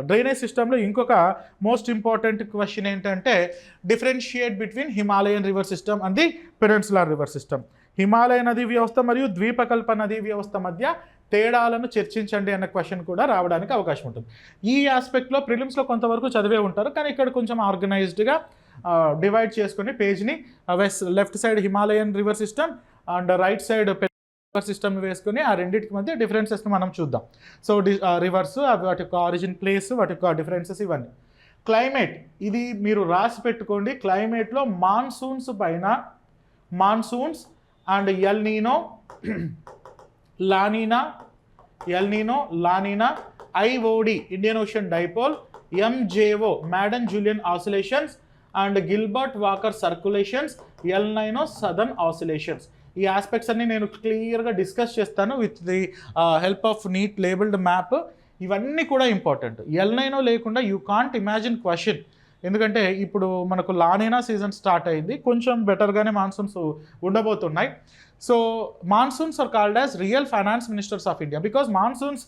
డ్రైనేజ్ సిస్టంలో ఇంకొక మోస్ట్ ఇంపార్టెంట్ క్వశ్చన్ ఏంటంటే, differentiate between Himalayan river system and the peninsular river system. Himalaya నదీ వ్యవస్థ మరియు ద్వీపకల్ప నదీ వ్యవస్థ మధ్య తేడాలను చర్చించండి అన్న క్వశ్చన్ కూడా రావడానికి అవకాశం ఉంటుంది. ఈ ఆస్పెక్ట్లో ప్రిలిమ్స్లో కొంతవరకు చదివే ఉంటారు, కానీ ఇక్కడ కొంచెం ఆర్గనైజ్డ్గా డివైడ్ చేసుకుని పేజ్ని left side Himalayan river system and right side river system వేసుకొని ఆ రెండింటికి మధ్య డిఫరెన్సెస్ని మనం చూద్దాం. సో రివర్స్, వాటి యొక్క ఆరిజిన్ ప్లేస్, వాటి యొక్క డిఫరెన్సెస్, ఇవన్నీ. క్లైమేట్, ఇది మీరు రాసి పెట్టుకోండి. క్లైమేట్లో మాన్సూన్స్ పైన, monsoons and El Niño, La Niña, IOD Indian Ocean dipole, MJO Madden Julian oscillations and Gilbert Walker circulations, El Niño southern oscillations. ఈ ఆస్పెక్ట్స్ అన్ని నేను క్లియర్గా డిస్కస్ చేస్తాను with the help of neat labelled map. ఇవన్నీ కూడా ఇంపార్టెంట్. ఎల్నైనో లేకుండా యూ కాంట్ ఇమాజిన్ క్వశ్చన్. ఎందుకంటే ఇప్పుడు మనకు లానీనా సీజన్ స్టార్ట్ అయింది, కొంచెం బెటర్గానే మాన్సూన్స్ ఉండబోతున్నాయి. So monsoons are called as real finance ministers of India because monsoons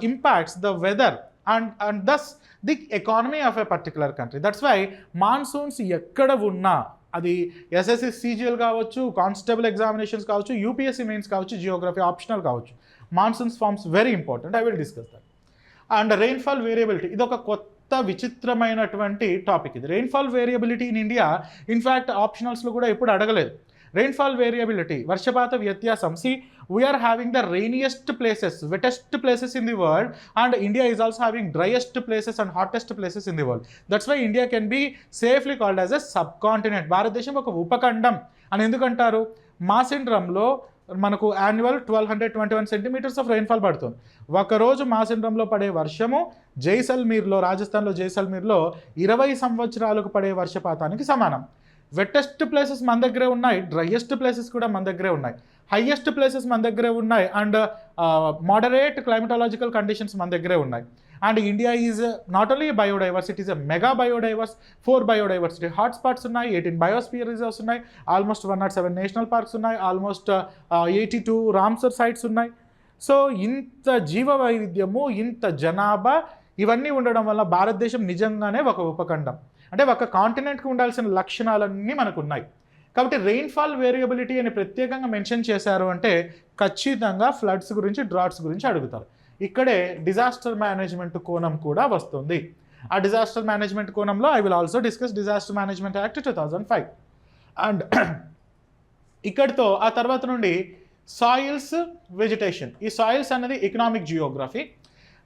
impacts the weather and thus the economy of a particular country. That's why monsoons ఎక్కడ ఉన్నా, అది ఎస్ఎస్సి సీజీఎల్ కావచ్చు, constable examinations కావచ్చు, UPSC mains కావచ్చు, geography optional కావచ్చు, monsoons forms very important. I will discuss that. And rainfall variability, ఇది ఒక కొత్త విచిత్రమైనటువంటి టాపిక్. ఇది rainfall variability in India in fact ఆప్షనల్స్లో కూడా ఎప్పుడు అడగలేదు. రెయిన్ఫాల్ వేరియబిలిటీ, వర్షపాత వ్యత్యాసం. See we're having the rainiest places, wettest places in the world, and India is also having driest places and hottest places in the world. That's why India can be safely called as a sub continent. భారతదేశం ఒక ఉపఖండం అని ఎందుకంటారు? మాసిండ్రంలో మనకు annual 1221 centimetres of rainfall పడుతుంది. ఒకరోజు మాసిండ్రంలో పడే వర్షము జైసల్మీర్లో, రాజస్థాన్లో జైసల్మీర్లో 20 సంవత్సరాలకు పడే వర్షపాతానికి సమానం. వెట్టెస్ట్ ప్లేసెస్ మన దగ్గరే ఉన్నాయి, డ్రైయెస్ట్ ప్లేసెస్ కూడా మన దగ్గరే ఉన్నాయి, హైయెస్ట్ ప్లేసెస్ మన దగ్గరే ఉన్నాయి, అండ్ మోడరేట్ క్లైమటాలజికల్ కండిషన్స్ మన దగ్గరే ఉన్నాయి. And India is not only biodiverse, it is a mega biodiverse. 4 biodiversity hotspots ఉన్నాయి, 18 బయోస్పియర్ రిజర్వ్స్ ఉన్నాయి, ఆల్మోస్ట్ 107 నేషనల్ పార్క్స్ ఉన్నాయి, ఆల్మోస్ట్ 82 రామ్సర్ సైట్స్ ఉన్నాయి. సో ఇంత జీవ వైవిధ్యము, ఇంత జనాభా, ఇవన్నీ ఉండడం వల్ల భారతదేశం నిజంగానే ఒక ఉపఖండం, అంటే ఒక కాంటినెంట్కి ఉండాల్సిన లక్షణాలన్నీ మనకు ఉన్నాయి. కాబట్టి రెయిన్ఫాల్ వేరియబిలిటీ అని ప్రత్యేకంగా మెన్షన్ చేశారు అంటే ఖచ్చితంగా ఫ్లడ్స్ గురించి, డ్రాట్స్ గురించి అడుగుతారు. ఇక్కడే డిజాస్టర్ మేనేజ్మెంట్ కోణం కూడా వస్తుంది. ఆ డిజాస్టర్ మేనేజ్మెంట్ కోణంలో I will also discuss disaster management act 2005. And ఇక్కడితో ఆ తర్వాత నుండి సాయిల్స్, వెజిటేషన్. ఈ సాయిల్స్ అనేది ఎకనామిక్ జియోగ్రఫీ.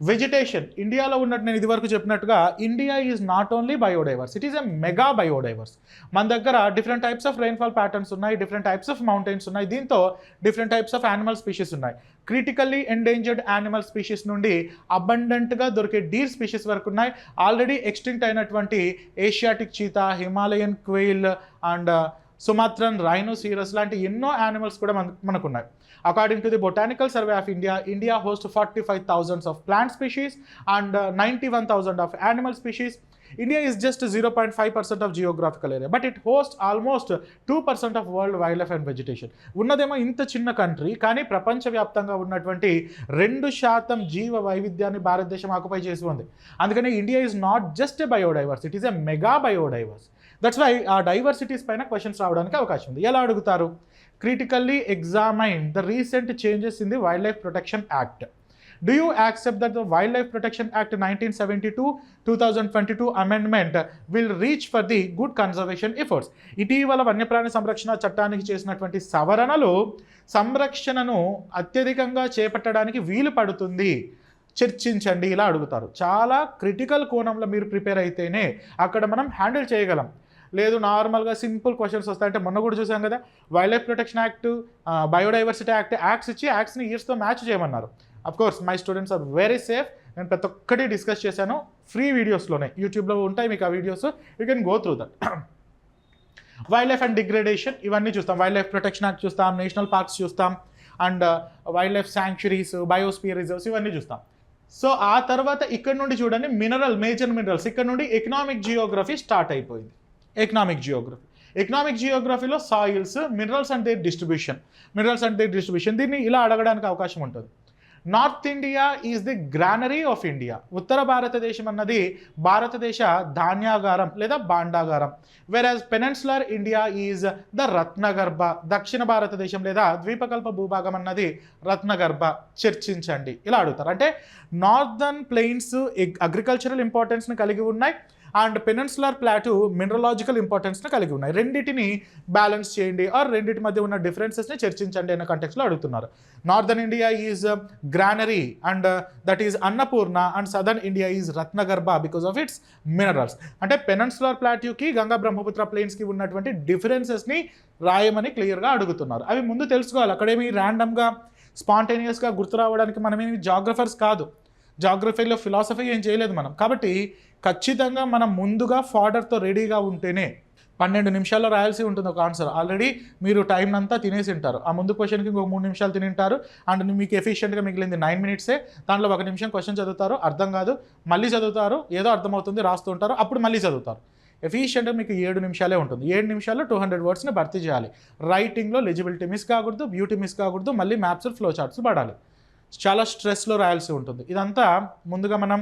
వెజిటేషన్, ఇండియాలో ఉన్నట్టు నేను ఇదివరకు చెప్పినట్టుగా India is not only biodiverse, it is a mega biodiverse. మన దగ్గర different types of rainfall patterns ఉన్నాయి, డిఫరెంట్ టైప్స్ ఆఫ్ మౌంటైన్స్ ఉన్నాయి, దీంతో different types of animal species ఉన్నాయి. క్రిటికల్లీ ఎండేంజర్డ్ యానిమల్ స్పీషీస్ నుండి అబండెంట్గా దొరికే డీర్ స్పీషీస్ వరకు ఉన్నాయి. ఆల్రెడీ ఎక్స్టింక్ట్ అయినటువంటి Asiatic cheetah, Himalayan quail and Sumatran rhinoceros లాంటి ఎన్నో యానిమల్స్ కూడా మనకున్నాయి. According to the Botanical Survey of India, India hosts 45,000 of plant species and 91,000 of animal species. India is just 0.5% of geographical area, but it hosts almost 2% of world wildlife and vegetation. ఉన్నదేమో ఇంత చిన్న country, కానీ ప్రపంచవ్యాప్తంగా ఉన్నటువంటి 2% జీవ వైవిధ్యాన్ని భారతదేశం occupy చేసి ఉంది. అందుకని India is not just a biodiverse, it is a mega biodiverse. That's why uh diversities పైన క్వశ్చన్స్ రావడానికి అవకాశం ఉంది. ఎలా అడుగుతారు? Critically examine the recent changes in the Wildlife Protection Act. Do you accept that the Wildlife Protection Act 1972-2022 amendment will reach for the good conservation efforts? ఇటీవల వన్యప్రాణి సంరక్షణ చట్టానికి చేసినటువంటి సవరణలు సంరక్షణను అత్యధికంగా చేపట్టడానికి వీలు పడుతుంది, చర్చించండి, ఇలా అడుగుతారు. చాలా క్రిటికల్ కోణంలో మీరు ప్రిపేర్ అయితేనే అక్కడ మనం హ్యాండిల్ చేయగలం. లేదు నార్మల్గా సింపుల్ క్వశ్చన్స్ వస్తాయంటే మొన్న కూడా చూసాం కదా, wild life protection act, biodiversity act, acts ఇచ్చి యాక్ట్స్ని ఇయర్స్తో మ్యాచ్ చేయమన్నారు. Of course my students are very safe. నేను ప్రతి ఒక్కటి డిస్కస్ చేశాను ఫ్రీ వీడియోస్లోనే, యూట్యూబ్లో ఉంటాయి మీకు ఆ videos, you can go through that. Wild life and degradation ఇవన్నీ చూస్తాం. వైల్డ్ లైఫ్ ప్రొటెక్షన్ యాక్ట్ చూస్తాం, నేషనల్ పార్క్స్ చూస్తాం, and wild life sanctuaries, biosphere reserves ఇవన్నీ చూస్తాం. సో ఆ తర్వాత ఇక్కడ నుండి చూడండి మేజర్ మినరల్స్, ఇక్కడ నుండి ఎకనామిక్ జియోగ్రఫీ స్టార్ట్ అయిపోయింది. ఎకనామిక్ జియోగ్రఫీలో soils, minerals and their distribution, దీన్ని ఇలా అడగడానికి అవకాశం ఉంటుంది. North India is the granary of India. ఉత్తర భారతదేశం అన్నది భారతదేశ ధాన్యాగారం లేదా భాండాగారం. Whereas peninsular India is the ratnagarbha. దక్షిణ భారతదేశం లేదా ద్వీపకల్ప భూభాగం అన్నది రత్నగర్భ. చర్చించండి, ఇలా అడుగుతారు. అంటే నార్దర్న్ ప్లెయిన్స్ అగ్రికల్చరల్ ఇంపార్టెన్స్ని కలిగి ఉన్నాయి, అండ్ పెనిన్సులర్ ప్లాటూ మినరలాజికల్ ఇంపార్టెన్స్ని కలిగి ఉన్నాయి. రెండింటిని బ్యాలెన్స్ చేయండి, ఆర్ రెండింటి మధ్య ఉన్న డిఫరెన్సెస్ని చర్చించండి అనే కంటెక్స్లో అడుగుతున్నారు. Northern India is granary and that is Annapurna, and southern India is ratnagarbha because of its minerals. అంటే పెనిన్సులర్ ప్లాట్యూకి, గంగా బ్రహ్మపుత్ర ప్లెయిన్స్కి ఉన్నటువంటి డిఫరెన్సెస్ని రాయమని క్లియర్గా అడుగుతున్నారు. అవి ముందు తెలుసుకోవాలి. అక్కడేమి ర్యాండమ్గా స్పాంటేనియస్గా గుర్తు రావడానికి మనమేమి జాగ్రఫర్స్ కాదు, జాగ్రఫీలో ఫిలాసఫీ ఏం చేయలేదు మనం. కాబట్టి ఖచ్చితంగా మనం ముందుగా ఫాడర్తో రెడీగా ఉంటేనే 12 నిమిషాల్లో రాయాల్సి ఉంటుంది ఒక ఆన్సర్. ఆల్రెడీ మీరు టైం అంతా తినేసి ఉంటారు. ఆ ముందు క్వశ్చన్కి ఇంకొక 3 నిమిషాలు తినింటారు, అండ్ మీకు ఎఫిషియెంట్గా మిగిలింది 9 మినిట్సే. దాంట్లో 1 నిమిషం క్వశ్చన్ చదువుతారు, అర్థం కాదు, మళ్ళీ చదువుతారు, ఏదో అర్థమవుతుంది, రాస్తూ ఉంటారు, అప్పుడు మళ్ళీ చదువుతారు. ఎఫిషియెంట్గా మీకు 7 నిమిషాలే ఉంటుంది. 7 నిమిషాల్లో 200 వర్డ్స్ని భర్తీ చేయాలి. రైటింగ్లో లెజిబిలిటీ మిస్ కాకూడదు, బ్యూటీ మిస్ కాకూడదు, మళ్ళీ మ్యాప్స్, ఫ్లో చార్ట్స్ పడాలి. చాలా స్ట్రెస్లో రాయాల్సి ఉంటుంది. ఇదంతా ముందుగా మనం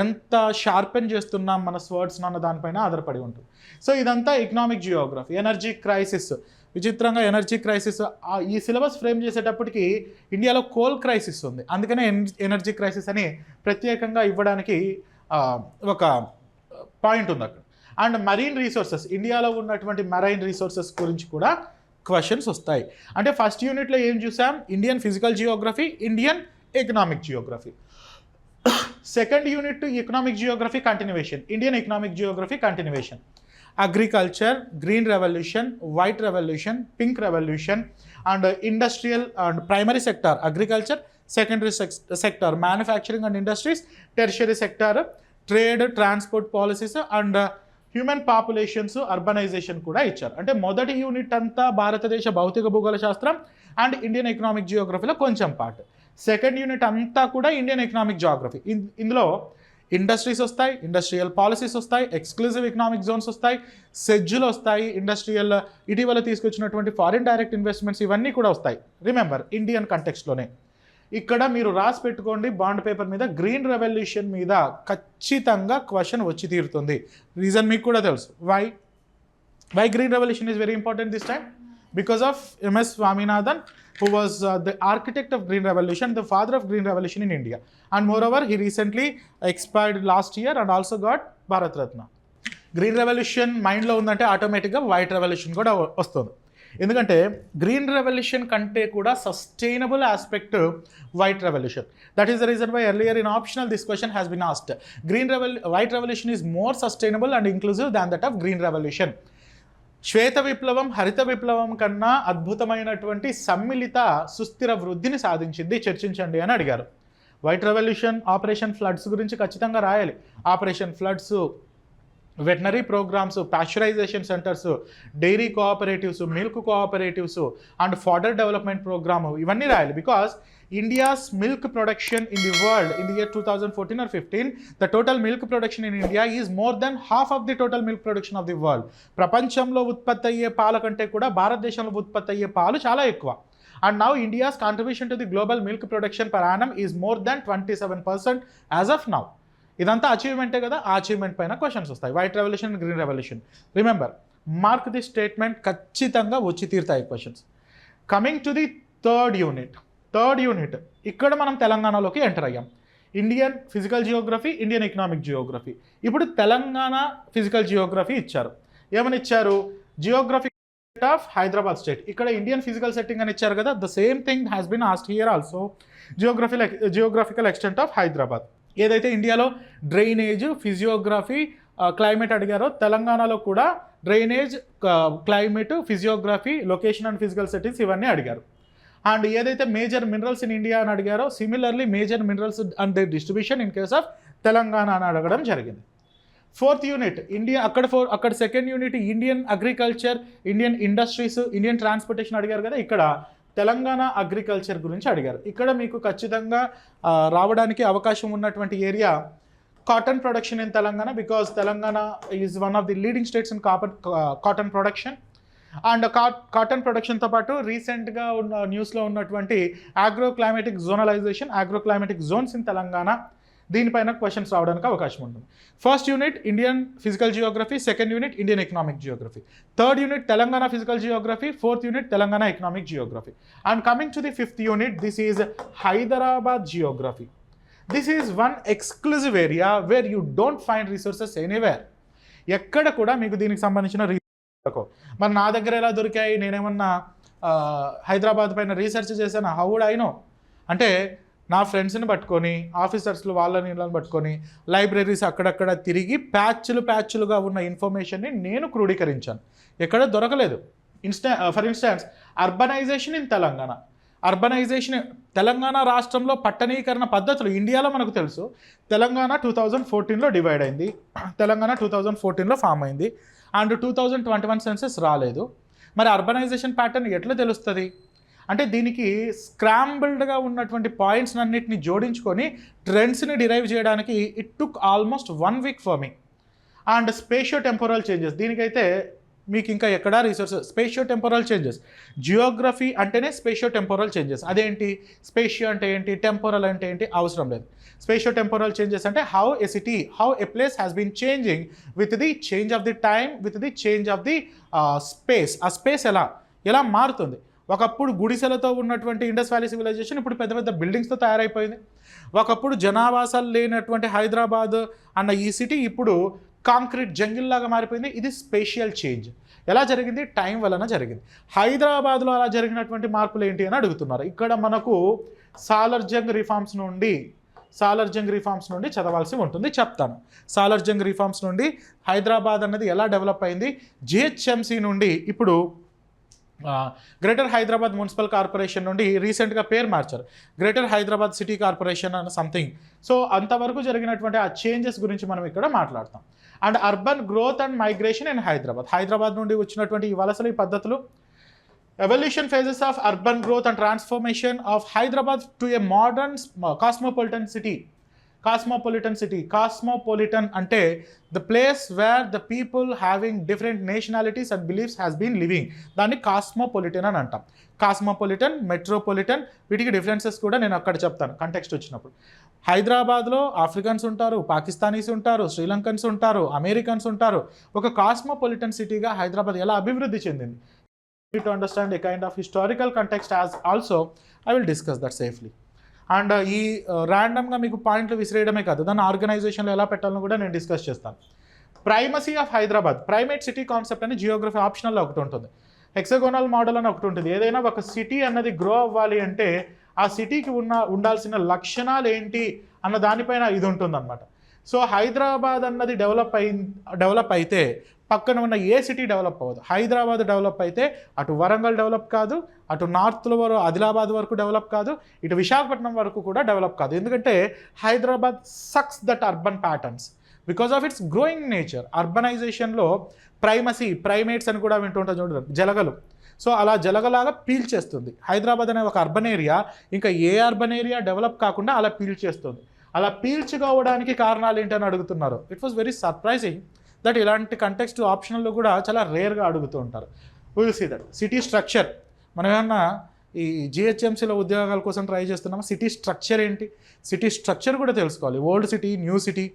ఎంత షార్పెన్ చేస్తున్నాం మన స్వర్డ్స్ని అన్న దానిపైన ఆధారపడి ఉంటుంది. సో ఇదంతా ఎకనామిక్ జియోగ్రఫీ. ఎనర్జీ క్రైసిస్, విచిత్రంగా ఎనర్జీ క్రైసిస్ ఈ సిలబస్ ఫ్రేమ్ చేసేటప్పటికి ఇండియాలో కోల్ క్రైసిస్ ఉంది, అందుకనే ఎనర్జీ క్రైసిస్ అని ప్రత్యేకంగా ఇవ్వడానికి ఒక పాయింట్ ఉంది అక్కడ. అండ్ మరీన్ రీసోర్సెస్, ఇండియాలో ఉన్నటువంటి మెరైన్ రీసోర్సెస్ గురించి కూడా క్వశ్చన్స్ వస్తాయి. అంటే ఫస్ట్ యూనిట్లో ఏం చూసాం, Indian physical geography, Indian economic geography. Second unit economic geography continuation, Indian economic geography continuation. Agriculture, green revolution, white revolution, pink revolution and industrial and primary sector agriculture, secondary sector manufacturing and industries, tertiary sector trade, transport policies and human populations, urbanisation కూడా ఇచ్చారు. అంటే మొదటి unit అంతా భారతదేశ భౌతిక భూగోళ శాస్త్రం and Indian economic జియోగ్రఫీలో కొంచెం పార్ట్. సెకండ్ యూనిట్ అంతా కూడా ఇండియన్ ఎకనామిక్ జియోగ్రఫీ. ఇందులో ఇండస్ట్రీస్ వస్తాయి, ఇండస్ట్రియల్ పాలసీస్ వస్తాయి, ఎక్స్క్లూజివ్ ఎకనామిక్ జోన్స్ వస్తాయి, సెజ్జులు వస్తాయి, ఇండస్ట్రియల్ ఇటీవల తీసుకొచ్చినటువంటి ఫారిన్ డైరెక్ట్ ఇన్వెస్ట్మెంట్స్ ఇవన్నీ కూడా వస్తాయి. రిమెంబర్ ఇండియన్ కంటెక్స్ట్లోనే. ఇక్కడ మీరు రాసి పెట్టుకోండి బాండ్ పేపర్ మీద, గ్రీన్ రెవల్యూషన్ మీద ఖచ్చితంగా క్వశ్చన్ వచ్చి తీరుతుంది. రీజన్ మీకు కూడా తెలుసు. Why green revolution is very important this time? Because of M.S. Swaminathan, who was the architect of Green Revolution, the father of Green Revolution in India. And moreover, he recently expired last year and also got Bharat Ratna. Green Revolution మైండ్లో ఉందంటే ఆటోమేటిక్గా white revolution కూడా వస్తుంది. ఎందుకంటే green revolution కంటే కూడా sustainable aspect white revolution. That is the reason why earlier in optional this question has been asked. White revolution is more sustainable and inclusive than that of green revolution. శ్వేత విప్లవం హరిత విప్లవం కన్నా అద్భుతమైనటువంటి సమ్మిళిత సుస్థిర వృద్ధిని సాధించింది, చర్చించండి అని అడిగారు. వైట్ రెవల్యూషన్ ఆపరేషన్ ఫ్లడ్స్ గురించి ఖచ్చితంగా రాయాలి. Operation floods, veterinary programmes, pasteurisation centres, dairy cooperatives, milk cooperatives and fodder development programme ఇవన్నీ రాయాలి. Because India's milk production in the world in the year 2014 or 15, the total milk production in India is more than half of the total milk production of the world. ప్రపంచంలో ఉత్పత్తి అయ్యే పాల కంటే కూడా భారతదేశంలో ఉత్పత్తి అయ్యే పాలు చాలా ఎక్కువ. And now India's contribution to the global milk production per annum is more than 27% as of now. ఇదంతా అచీవ్మెంటే కదా, ఆ అచీవ్మెంట్ పైన క్వశ్చన్స్ వస్తాయి. White revolution, green revolution. Remember, mark the statement, ఖచ్చితంగా వచ్చి తీరుతాయి questions. Coming to the third unit ఇక్కడ మనం తెలంగాణలోకి ఎంటర్ అయ్యాం. Indian physical geography, Indian economic geography. ఇప్పుడు తెలంగాణ ఫిజికల్ జియోగ్రఫీ ఇచ్చారు. ఏమని ఇచ్చారు? Geography of Hyderabad state. ఇక్కడ ఇండియన్ ఫిజికల్ సెట్టింగ్ అని ఇచ్చారు కదా, the same thing has been asked here also. Geographical extent of Hyderabad. ఏదైతే ఇండియాలో డ్రైనేజ్, ఫిజియోగ్రఫీ, క్లైమేట్ అడిగారో, తెలంగాణలో కూడా drainage, climate, physiography, location and physical settings ఇవన్నీ అడిగారు. అండ్ ఏదైతే మేజర్ మినరల్స్ ఇన్ ఇండియా అని అడిగారో, similarly major minerals and the distribution in case of Telangana అని అడగడం జరిగింది. ఫోర్త్ యూనిట్ ఇండియా, అక్కడ second unit Indian agriculture, Indian industries, Indian transportation అడిగారు కదా, ఇక్కడ తెలంగాణ అగ్రికల్చర్ గురించి అడిగారు. ఇక్కడ మీకు ఖచ్చితంగా రావడానికి అవకాశం ఉన్నటువంటి area cotton production in Telangana, because Telangana is one of the leading states in cotton production. And cotton ప్రొడక్షన్తో పాటు రీసెంట్గా ఉన్న న్యూస్లో ఉన్నటువంటి agroclimatic zonalization, agroclimatic zones in Telangana, దీనిపైన క్వశ్చన్స్ రావడానికి అవకాశం ఉంటుంది. First unit Indian physical geography, second unit Indian economic geography, third unit Telangana physical geography, fourth unit Telangana economic geography. And coming to the fifth unit, this is Hyderabad geography. This is one exclusive area where you don't find resources anywhere. ఎక్కడ కూడా మీకు దీనికి సంబంధించిన మరి నా దగ్గర ఎలా దొరికాయి? నేనేమన్నా హైదరాబాద్ పైన రీసెర్చ్ చేశాను? How would I know? అంటే నా ఫ్రెండ్స్ని పట్టుకొని, ఆఫీసర్స్లు వాళ్ళని వీళ్ళని పట్టుకొని, లైబ్రరీస్ అక్కడక్కడ తిరిగి ప్యాచ్లుగా ఉన్న ఇన్ఫర్మేషన్ని నేను క్రోడీకరించాను. ఎక్కడ దొరకలేదు. For instance urbanisation in Telangana రాష్ట్రంలో పట్టణీకరణ పద్ధతులు ఇండియాలో మనకు తెలుసు. తెలంగాణ 2014లో డివైడ్ అయింది, తెలంగాణ 2014లో ఫామ్ అయింది, అండ్ 2021 సెన్సెస్ రాలేదు. మరి అర్బనైజేషన్ ప్యాటర్న్ ఎట్లా తెలుస్తుంది అంటే, దీనికి స్క్రాంబుల్డ్గా ఉన్నటువంటి పాయింట్స్ అన్నిటిని జోడించుకొని ట్రెండ్స్ని డిరైవ్ చేయడానికి it took almost 1 week for me. And spatio temporal changes, దీనికైతే మీకు ఇంకా ఎక్కడా resources. Spatio temporal changes, geography అంటేనే స్పేషియో టెంపోరల్ చేంజెస్. అదేంటి? స్పేషియో అంటే ఏంటి, టెంపోరల్ అంటే ఏంటి, అవసరం లేదు. స్పేషియో టెంపోరల్ చేంజెస్ అంటే how a place has been changing with the change of the time, with the change of the space. ఆ స్పేస్ ఎలా మారుతుంది. ఒకప్పుడు గుడిసెలతో ఉన్నటువంటి ఇండస్ వ్యాలీ సివిలైజేషన్ ఇప్పుడు పెద్ద పెద్ద బిల్డింగ్స్తో తయారైపోయింది. ఒకప్పుడు జనావాసాలు లేనటువంటి హైదరాబాద్ అన్న ఈ సిటీ ఇప్పుడు కాంక్రీట్ జంగిల్ లాగా మారిపోయింది. ఇది స్పేషియల్ చేంజ్. ఎలా జరిగింది? టైం వలన జరిగింది. హైదరాబాద్లో అలా జరిగినటువంటి మార్పులు ఏంటి అని అడుగుతున్నారు. ఇక్కడ మనకు సాలార్జంగ్ రిఫార్మ్స్ నుండి చదవాల్సి ఉంటుంది. చెప్తాను. సాలార్జంగ్ రిఫార్మ్స్ నుండి హైదరాబాద్ అన్నది ఎలా డెవలప్ అయింది, జిహెచ్ఎంసీ నుండి ఇప్పుడు గ్రేటర్ హైదరాబాద్ మున్సిపల్ కార్పొరేషన్ నుండి రీసెంట్గా పేరు మార్చారు, గ్రేటర్ హైదరాబాద్ సిటీ కార్పొరేషన్ అని సంథింగ్. సో అంతవరకు జరిగినటువంటి ఆ చేంజెస్ గురించి మనం ఇక్కడ మాట్లాడతాం. And urban growth and migration in Hyderabad నుండి వచ్చినటువంటి ఈ వలసలు, ఈ పద్ధతులు, evolution phases of urban growth and transformation of Hyderabad to a modern cosmopolitan city. Cosmopolitan ante the place where the people having different nationalities and beliefs has been living. దాన్ని cosmopolitan అని అంటాం. Cosmopolitan, metropolitan, వీటికి differences కూడా నేను అక్కడ చెప్తాను context వచ్చినప్పుడు. హైదరాబాద్లో ఆఫ్రికన్స్ ఉంటారు, పాకిస్తానీస్ ఉంటారు, శ్రీలంకన్స్ ఉంటారు, అమెరికన్స్ ఉంటారు. ఒక కాస్మోపాలిటన్ సిటీగా హైదరాబాద్ ఎలా అభివృద్ధి చెందింది. To understand a kind of historical context as also I will discuss that safely. And ఈ ర్యాండమ్గా మీకు పాయింట్లు విసిరేయడమే కాదు, దాన్ని ఆర్గనైజేషన్లో ఎలా పెట్టాలని కూడా నేను డిస్కస్ చేస్తాను. Primacy of Hyderabad, primate city concept అని జియోగ్రఫీ ఆప్షనల్లో ఒకటి ఉంటుంది, హెక్సగోనల్ మోడల్ అని ఒకటి ఉంటుంది. ఏదైనా ఒక సిటీ అన్నది గ్రో అవ్వాలి అంటే ఆ సిటీకి ఉండాల్సిన లక్షణాలు ఏంటి అన్న దానిపైన ఇది ఉంటుందన్నమాట. సో హైదరాబాద్ అన్నది డెవలప్ అయితే పక్కన ఉన్న ఏ సిటీ డెవలప్ అవ్వదు. హైదరాబాద్ డెవలప్ అయితే అటు వరంగల్ డెవలప్ కాదు, అటు నార్త్లో ఆదిలాబాద్ వరకు డెవలప్ కాదు, ఇటు విశాఖపట్నం వరకు కూడా డెవలప్ కాదు. ఎందుకంటే Hyderabad sucks that urban patterns because of its growing nature. అర్బనైజేషన్లో ప్రైమేట్స్ అని కూడా వింటుంటారు చూడండి, జలగలు. సో అలా జలగలాగా పీల్చేస్తుంది. హైదరాబాద్ అనే ఒక అర్బన్ ఏరియా ఇంకా ఏ అర్బన్ ఏరియా డెవలప్ కాకుండా అలా పీల్చేస్తుంది. అలా పీల్చుకోవడానికి కారణాలు ఏంటని అడుగుతున్నారు. It was very surprising that ఇలాంటి కంటెక్స్ట్ ఆప్షనల్లో కూడా చాలా రేర్గా అడుగుతూ ఉంటారు. Will see that. City structure, మనం ఏమన్నా ఈ జిహెచ్ఎంసీలో ఉద్యోగాల కోసం ట్రై చేస్తున్నామా? సిటీ స్ట్రక్చర్ ఏంటి, సిటీ స్ట్రక్చర్ కూడా తెలుసుకోవాలి. ఓల్డ్ సిటీ, న్యూ సిటీ,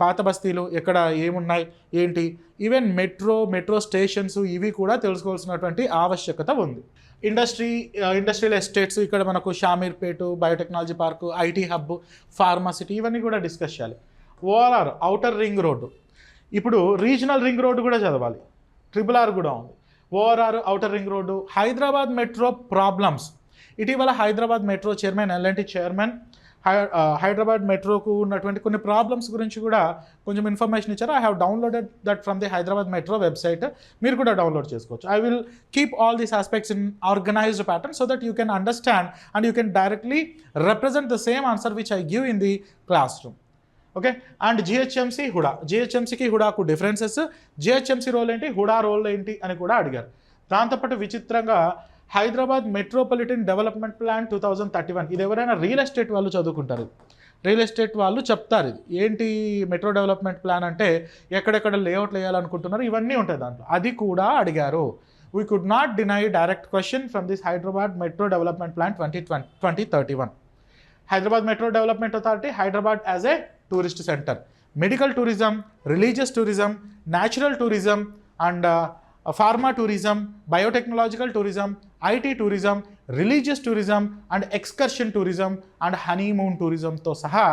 పాత బస్తీలు ఎక్కడ ఏమున్నాయి ఏంటి, ఈవెన్ మెట్రో స్టేషన్స్ ఇవి కూడా తెలుసుకోవాల్సినటువంటి ఆవశ్యకత ఉంది. ఇండస్ట్రియల్ ఎస్టేట్స్, ఇక్కడ మనకు Shamirpet, biotechnology park, IT hub, pharma city, ఇవన్నీ కూడా డిస్కస్ చేయాలి. ఓఆర్ఆర్, ఔటర్ రింగ్ రోడ్డు, ఇప్పుడు రీజనల్ రింగ్ రోడ్డు కూడా చదవాలి, RRR కూడా ఉంది. ORR, outer ring road, Hyderabad metro problems. ఇటీవల Hyderabad metro chairman, LNT chairman Hyderabad మెట్రోకు ఉన్నటువంటి కొన్ని ప్రాబ్లమ్స్ గురించి కూడా కొంచెం ఇన్ఫర్మేషన్ ఇచ్చారు. I have downloaded that from the Hyderabad metro website, మీరు కూడా డౌన్లోడ్ చేసుకోవచ్చు. I will keep all these aspects in organised pattern so that you can understand and you can directly represent the same answer which I give in the classroom. Okay. And GHMC, HUDA, జిహెచ్ఎంసీకి హుడాకు differences, GHMC role ఏంటి, HUDA role ఏంటి అని కూడా అడిగారు. దాంతోపాటు విచిత్రంగా Hyderabad metropolitan development plan 2031, ఇది ఎవరైనా రియల్ ఎస్టేట్ వాళ్ళు చదువుకుంటారు, రియల్ ఎస్టేట్ వాళ్ళు చెప్తారు. ఇది ఏంటి మెట్రో డెవలప్మెంట్ ప్లాన్ అంటే ఎక్కడెక్కడ లేఅవుట్లు వేయాలనుకుంటున్నారు, ఇవన్నీ ఉంటాయి దాంట్లో. అది కూడా అడిగారు. We could not deny direct question from this Hyderabad metro development plan 2031. Hyderabad metro development authority, Hyderabad as a tourist centre, medical tourism, religious tourism, natural tourism and pharma tourism, biotechnological tourism, IT tourism, religious tourism and excursion tourism and honeymoon టూరిజంతో సహా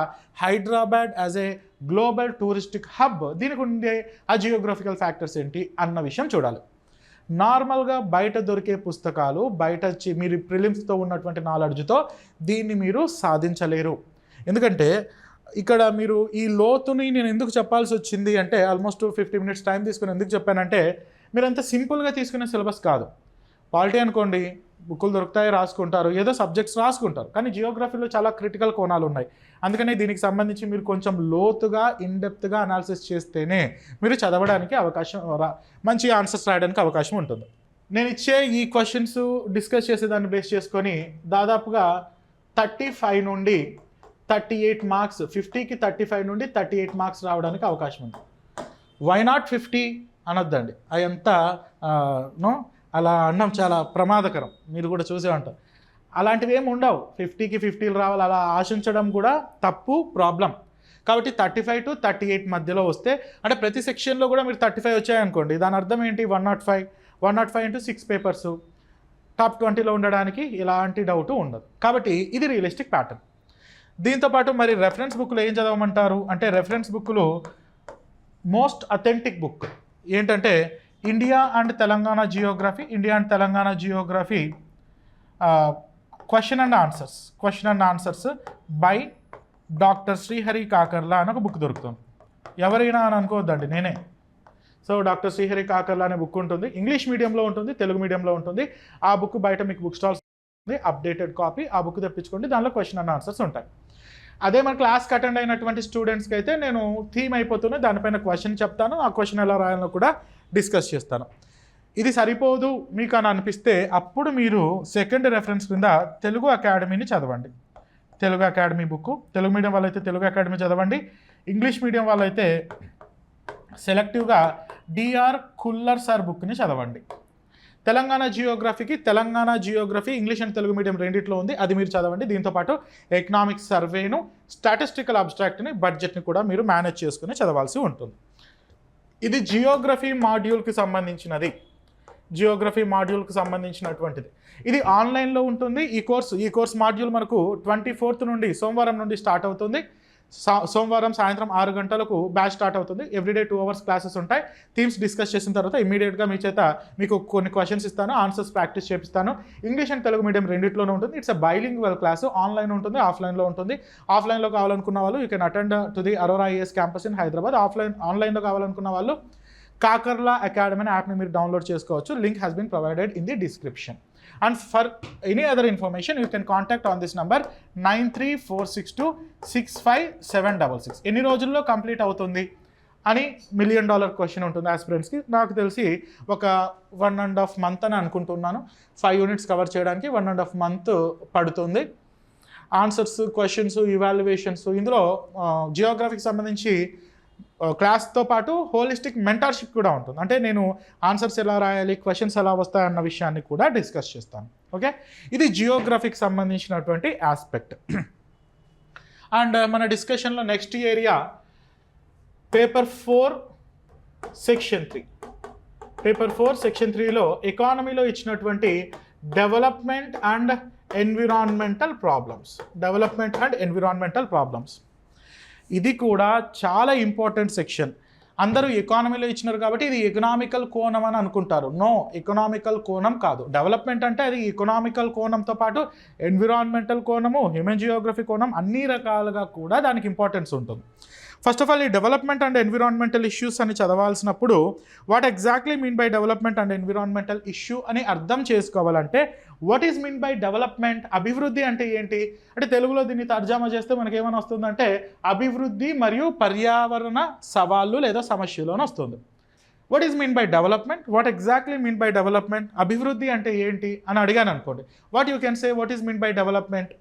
Hyderabad as a global touristic hub. దీనికి ఉండే ఆ geographical factors ఏంటి అన్న విషయం చూడాలి. నార్మల్గా బయట దొరికే పుస్తకాలు, బయట మీరు ప్రిలిమ్స్తో ఉన్నటువంటి నాలెడ్జ్తో దీన్ని మీరు సాధించలేరు. ఎందుకంటే ఇక్కడ మీరు ఈ లోతుని నేను ఎందుకు చెప్పాల్సి వచ్చింది అంటే, ఆల్మోస్ట్ 50 minutes టైం తీసుకుని ఎందుకు చెప్పానంటే, మీరు అంత సింపుల్గా తీసుకునే సిలబస్ కాదు. పాలిటీ అనుకోండి, బుక్కులు దొరుకుతాయి, రాసుకుంటారు, ఏదో సబ్జెక్ట్స్ రాసుకుంటారు. కానీ జియోగ్రఫీలో చాలా క్రిటికల్ కోణాలు ఉన్నాయి. అందుకనే దీనికి సంబంధించి మీరు కొంచెం లోతుగా, ఇన్డెప్త్గా అనాలిసిస్ చేస్తేనే మీరు చదవడానికి అవకాశం, మంచి ఆన్సర్స్ రాయడానికి అవకాశం ఉంటుంది. నేను ఇచ్చే ఈ క్వశ్చన్స్ డిస్కస్ చేసేదాన్ని బేస్ చేసుకొని దాదాపుగా 35 నుండి 38 మార్క్స్, 50కి 35 నుండి 38 మార్క్స్ రావడానికి అవకాశం ఉంది. వై నాట్ 50 అనొద్దండి, అదంతా అలా అన్నం చాలా ప్రమాదకరం, మీరు కూడా చూసే ఉంటారు. అలాంటివి ఏమి ఉండవు. 50కి 50 రావాలి అలా ఆశించడం కూడా తప్పు, ప్రాబ్లం. కాబట్టి 35 to 38 మధ్యలో వస్తే, అంటే ప్రతి సెక్షన్లో కూడా మీరు 35 వచ్చాయనుకోండి, దాని అర్థం ఏంటి, 105 into 6 పేపర్స్ టాప్ 20లో ఉండడానికి ఎలాంటి డౌట్ ఉండదు. కాబట్టి ఇది రియలిస్టిక్ ప్యాటర్న్. దీంతోపాటు మరి రెఫరెన్స్ బుక్లో ఏం చదవమంటారు అంటే, రెఫరెన్స్ బుక్లో మోస్ట్ అథెంటిక్ బుక్ ఏంటంటే India and Telangana Geography question and answers by doctor Srihari Kakarla అని ఒక బుక్ దొరుకుతుంది. ఎవరైనా అని అనుకోవద్దండి, నేనే. సో డాక్టర్ శ్రీహరి కాకర్లా అనే బుక్ ఉంటుంది. ఇంగ్లీష్ మీడియంలో ఉంటుంది, తెలుగు మీడియంలో ఉంటుంది. ఆ బుక్ బయట మీకు బుక్ స్టాల్స్ ఉంది, అప్డేటెడ్ కాపీ. ఆ బుక్ తెప్పించుకోండి, దానిలో క్వశ్చన్ అండ్ ఆన్సర్స్ ఉంటాయి. అదే మన క్లాస్కి అటెండ్ అయినటువంటి స్టూడెంట్స్కి అయితే నేను థీమ్ అయిపోతుంది, దానిపైన క్వశ్చన్ చెప్తాను, ఆ క్వశ్చన్ ఎలా రాయాలో కూడా డిస్కస్ చేస్తాను. ఇది సరిపోదు మీకు అని అనిపిస్తే అప్పుడు మీరు సెకండ్ రెఫరెన్స్ కింద తెలుగు అకాడమీని చదవండి. Telugu academy book, Telugu medium వాళ్ళైతే తెలుగు అకాడమీ చదవండి. ఇంగ్లీష్ మీడియం వాళ్ళైతే సెలెక్టివ్గా డిఆర్ కుల్లర్ సార్ బుక్ని చదవండి. Telangana Geography English and Telugu medium రెండిట్లో ఉంది, అది మీరు చదవండి. దీంతోపాటు ఎకనామిక్స్ సర్వేను, స్టాటిస్టికల్ అబ్స్ట్రాక్ట్ని, బడ్జెట్ని కూడా మీరు మేనేజ్ చేసుకుని చదవాల్సి ఉంటుంది. ఇది జియోగ్రఫీ మాడ్యూల్కి సంబంధించినటువంటిది. ఇది ఆన్లైన్లో ఉంటుంది. ఈ కోర్స్ మాడ్యూల్ మనకు 24th నుండి సోమవారం నుండి స్టార్ట్ అవుతుంది. సోమవారం సాయంత్రం 6 గంటలకు బ్యాచ్ స్టార్ట్ అవుతుంది. ఎవ్రీడే 2 hours క్లాసెస్ ఉంటాయి. థీమ్స్ డిస్కస్ చేసిన తర్వాత ఇమీడియట్గా మీకు కొన్ని క్వశ్చన్స్ ఇస్తాను, ఆన్సర్స్ ప్రాక్టీస్ చేపిస్తాను. ఇంగ్లీష్ అండ్ తెలుగు మీడియం రెండిట్లోనే ఉంటుంది. It's a bilingual class. Online ఉంటుంది, ఆఫ్లైన్లో ఉంటుంది. ఆఫ్లైన్లో కావాలనుకున్న వాళ్ళు you can attend to the Aurora IAS campus in Hyderabad. ఆన్లైన్లో కావాలనుకున్న వాళ్ళు కాకర్లా అకాడమీ అనే యాప్ని మీరు డౌన్లోడ్ చేసుకోవచ్చు. Link has been provided in the description. And for any other information, you can contact on this number 9346265766. ఎన్ని రోజుల్లో కంప్లీట్ అవుతుంది అని $1 million క్వశ్చన్ ఉంటుంది ఆస్పిరెంట్స్కి. నాకు తెలిసి ఒక 1.5 months అని అనుకుంటున్నాను. 5 units కవర్ చేయడానికి 1.5 months పడుతుంది. ఆన్సర్స్, క్వశ్చన్స్, ఇవాల్యుయేషన్స్, ఇందులో జియోగ్రఫీకి సంబంధించి క్లాస్తో పాటు హోలిస్టిక్ మెంటర్షిప్ కూడా ఉంటుంది. అంటే నేను ఆన్సర్స్ ఎలా రాయాలి, క్వశ్చన్స్ ఎలా వస్తాయన్న విషయాన్ని కూడా డిస్కస్ చేస్తాను. ఓకే, ఇది జియోగ్రఫీకి సంబంధించినటువంటి ఆస్పెక్ట్. అండ్ మన డిస్కషన్లో next area paper 4 section 3. Paper 4 section 3లో ఎకానమీలో ఇచ్చినటువంటి డెవలప్మెంట్ అండ్ ఎన్విరాన్మెంటల్ ప్రాబ్లమ్స్. ఇది కూడా చాలా ఇంపార్టెంట్ సెక్షన్. అందరూ ఎకానమీలో ఇచ్చినారు కాబట్టి ఇది ఎకనామికల్ కోణం అని అనుకుంటారు. నో, ఎకనామికల్ కోణం కాదు. డెవలప్మెంట్ అంటే అది ఎకనామికల్ కోణంతో పాటు ఎన్విరాన్మెంటల్ కోణము, హ్యూమన్ జియోగ్రఫీ కోణం, అన్ని రకాలుగా కూడా దానికి ఇంపార్టెన్స్ ఉంటుంది. ఫస్ట్ ఆఫ్ ఆల్ ఈ డెవలప్మెంట్ అండ్ ఎన్విరాన్మెంటల్ ఇష్యూస్ అని చదవాల్సినప్పుడు what exactly mean by development and environmental issue అని అర్థం చేసుకోవాలంటే what is mean by development, అభివృద్ధి అంటే ఏంటి అంటే తెలుగులో దీన్ని తర్జామా చేస్తే మనకి ఏమైనా వస్తుందంటే అభివృద్ధి మరియు పర్యావరణ సవాళ్ళు లేదా సమస్యలు అని వస్తుంది. What is mean by development, what exactly mean by development, అభివృద్ధి అంటే ఏంటి అని అడిగాను అనుకోండి. What you can say what is mean by development,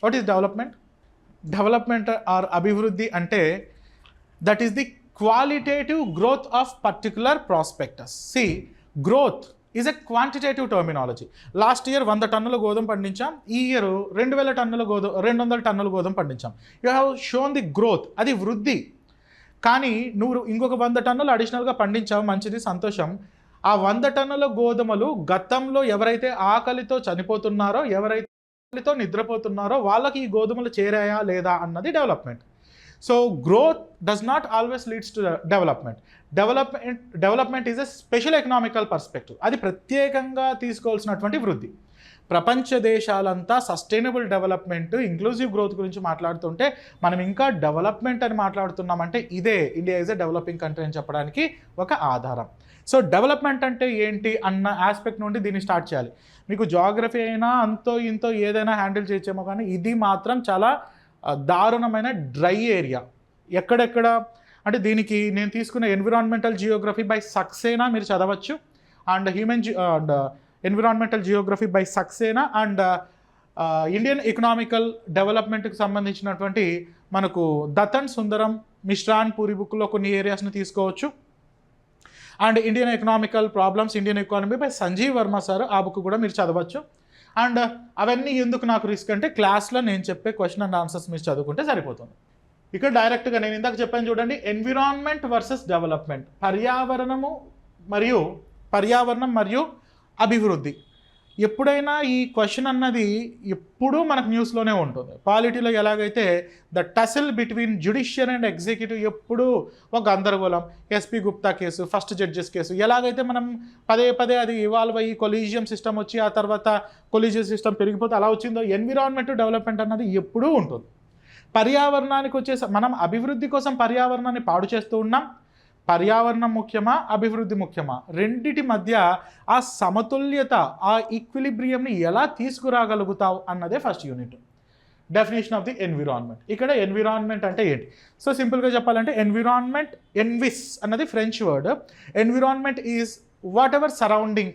what is development or అభివృద్ధి అంటే that is the qualitative growth of particular prospectus. See, growth is a quantitative terminology. Last year 100 టన్నుల గోధుమ పండించాం, ఈ ఇయర్ 200 టన్నుల గోధుమ పండించాం. You have shown the growth, అది వృద్ధి. కానీ నువ్వు ఇంకొక 100 టన్నులు అడిషనల్గా పండించావు, మంచిది, సంతోషం. ఆ 100 టన్నుల గోధుమలు గతంలో ఎవరైతే ఆకలితో చనిపోతున్నారో, ఎవరైతే ఆకలితో నిద్రపోతున్నారో వాళ్ళకి ఈ గోధుమలు చేరాయా లేదా అన్నది development. So growth does not always leads to development. Development is a special economical perspective. అది ప్రత్యేకంగా తీసుకోవాల్సినటువంటి వృద్ధి. ప్రపంచ దేశాలంతా సస్టైనబుల్ డెవలప్మెంట్, ఇంక్లూజివ్ గ్రోత్ గురించి మాట్లాడుతుంటే మనం ఇంకా డెవలప్మెంట్ అని మాట్లాడుతున్నామంటే ఇదే India is a developing country అని చెప్పడానికి ఒక ఆధారం. సో డెవలప్మెంట్ అంటే ఏంటి అన్న ఆస్పెక్ట్ నుండి దీన్ని స్టార్ట్ చేయాలి. మీకు జాగ్రఫీ అయినా అంతో ఇంతో ఏదైనా హ్యాండిల్ చేయొచ్చేమో, కానీ ఇది మాత్రం చాలా దారుణమైన డ్రై ఏరియా. ఎక్కడెక్కడ అంటే దీనికి నేను తీసుకున్న ఎన్విరాన్మెంటల్ జియోగ్రఫీ బై సక్సేనా మీరు చదవచ్చు, and environmental Geography by Saxena and Indian economical డెవలప్మెంట్కి సంబంధించినటువంటి మనకు దతన్ సుందరం మిశ్రాన్ పూరి బుక్లో కొన్ని ఏరియాస్ని తీసుకోవచ్చు. And Indian economical problems, Indian economy by Sanjeev Verma sir, ఆ బుక్ కూడా మీరు చదవచ్చు. అండ్ అవన్నీ ఎందుకు నాకు రిస్క్ అంటే క్లాస్లో నేను చెప్పే క్వశ్చన్ అండ్ ఆన్సర్స్ మీరు చదువుకుంటే సరిపోతుంది. ఇక్కడ డైరెక్ట్గా నేను ఇందాక చెప్పాను చూడండి, ఎన్విరాన్మెంట్ వర్సెస్ డెవలప్మెంట్, పర్యావరణం మరియు అభివృద్ధి. ఎప్పుడైనా ఈ క్వశ్చన్ అన్నది ఎప్పుడూ మనకు న్యూస్లోనే ఉంటుంది. పాలిటీలో ఎలాగైతే the tussle between judiciary and executive ఎప్పుడూ ఒక గందరగోళం, SP Gupta case, first judges case, ఎలాగైతే మనం పదే పదే అది ఇవాల్వ్ అయ్యి కొలీజియం సిస్టమ్ వచ్చి ఆ తర్వాత కొలీజియం సిస్టమ్ పెరిగిపోతే అలా వచ్చిందో ఎన్విరాన్మెంట్ డెవలప్మెంట్ అన్నది ఎప్పుడూ ఉంటుంది. పర్యావరణానికి మనం అభివృద్ధి కోసం పర్యావరణాన్ని పాడు చేస్తూ ఉన్నాం. పర్యావరణం ముఖ్యమా, అభివృద్ధి ముఖ్యమా? రెండిటి మధ్య ఆ సమతుల్యత, ఆ ఈక్విలిబ్రియంని ఎలా తీసుకురాగలుగుతావు అన్నదే first unit. Definition of the environment. ఇక్కడ ఎన్విరాన్మెంట్ అంటే ఏంటి? సో సింపుల్గా చెప్పాలంటే ఎన్విరాన్మెంట్, ఎన్విస్ అన్నది French word. Environment is whatever surrounding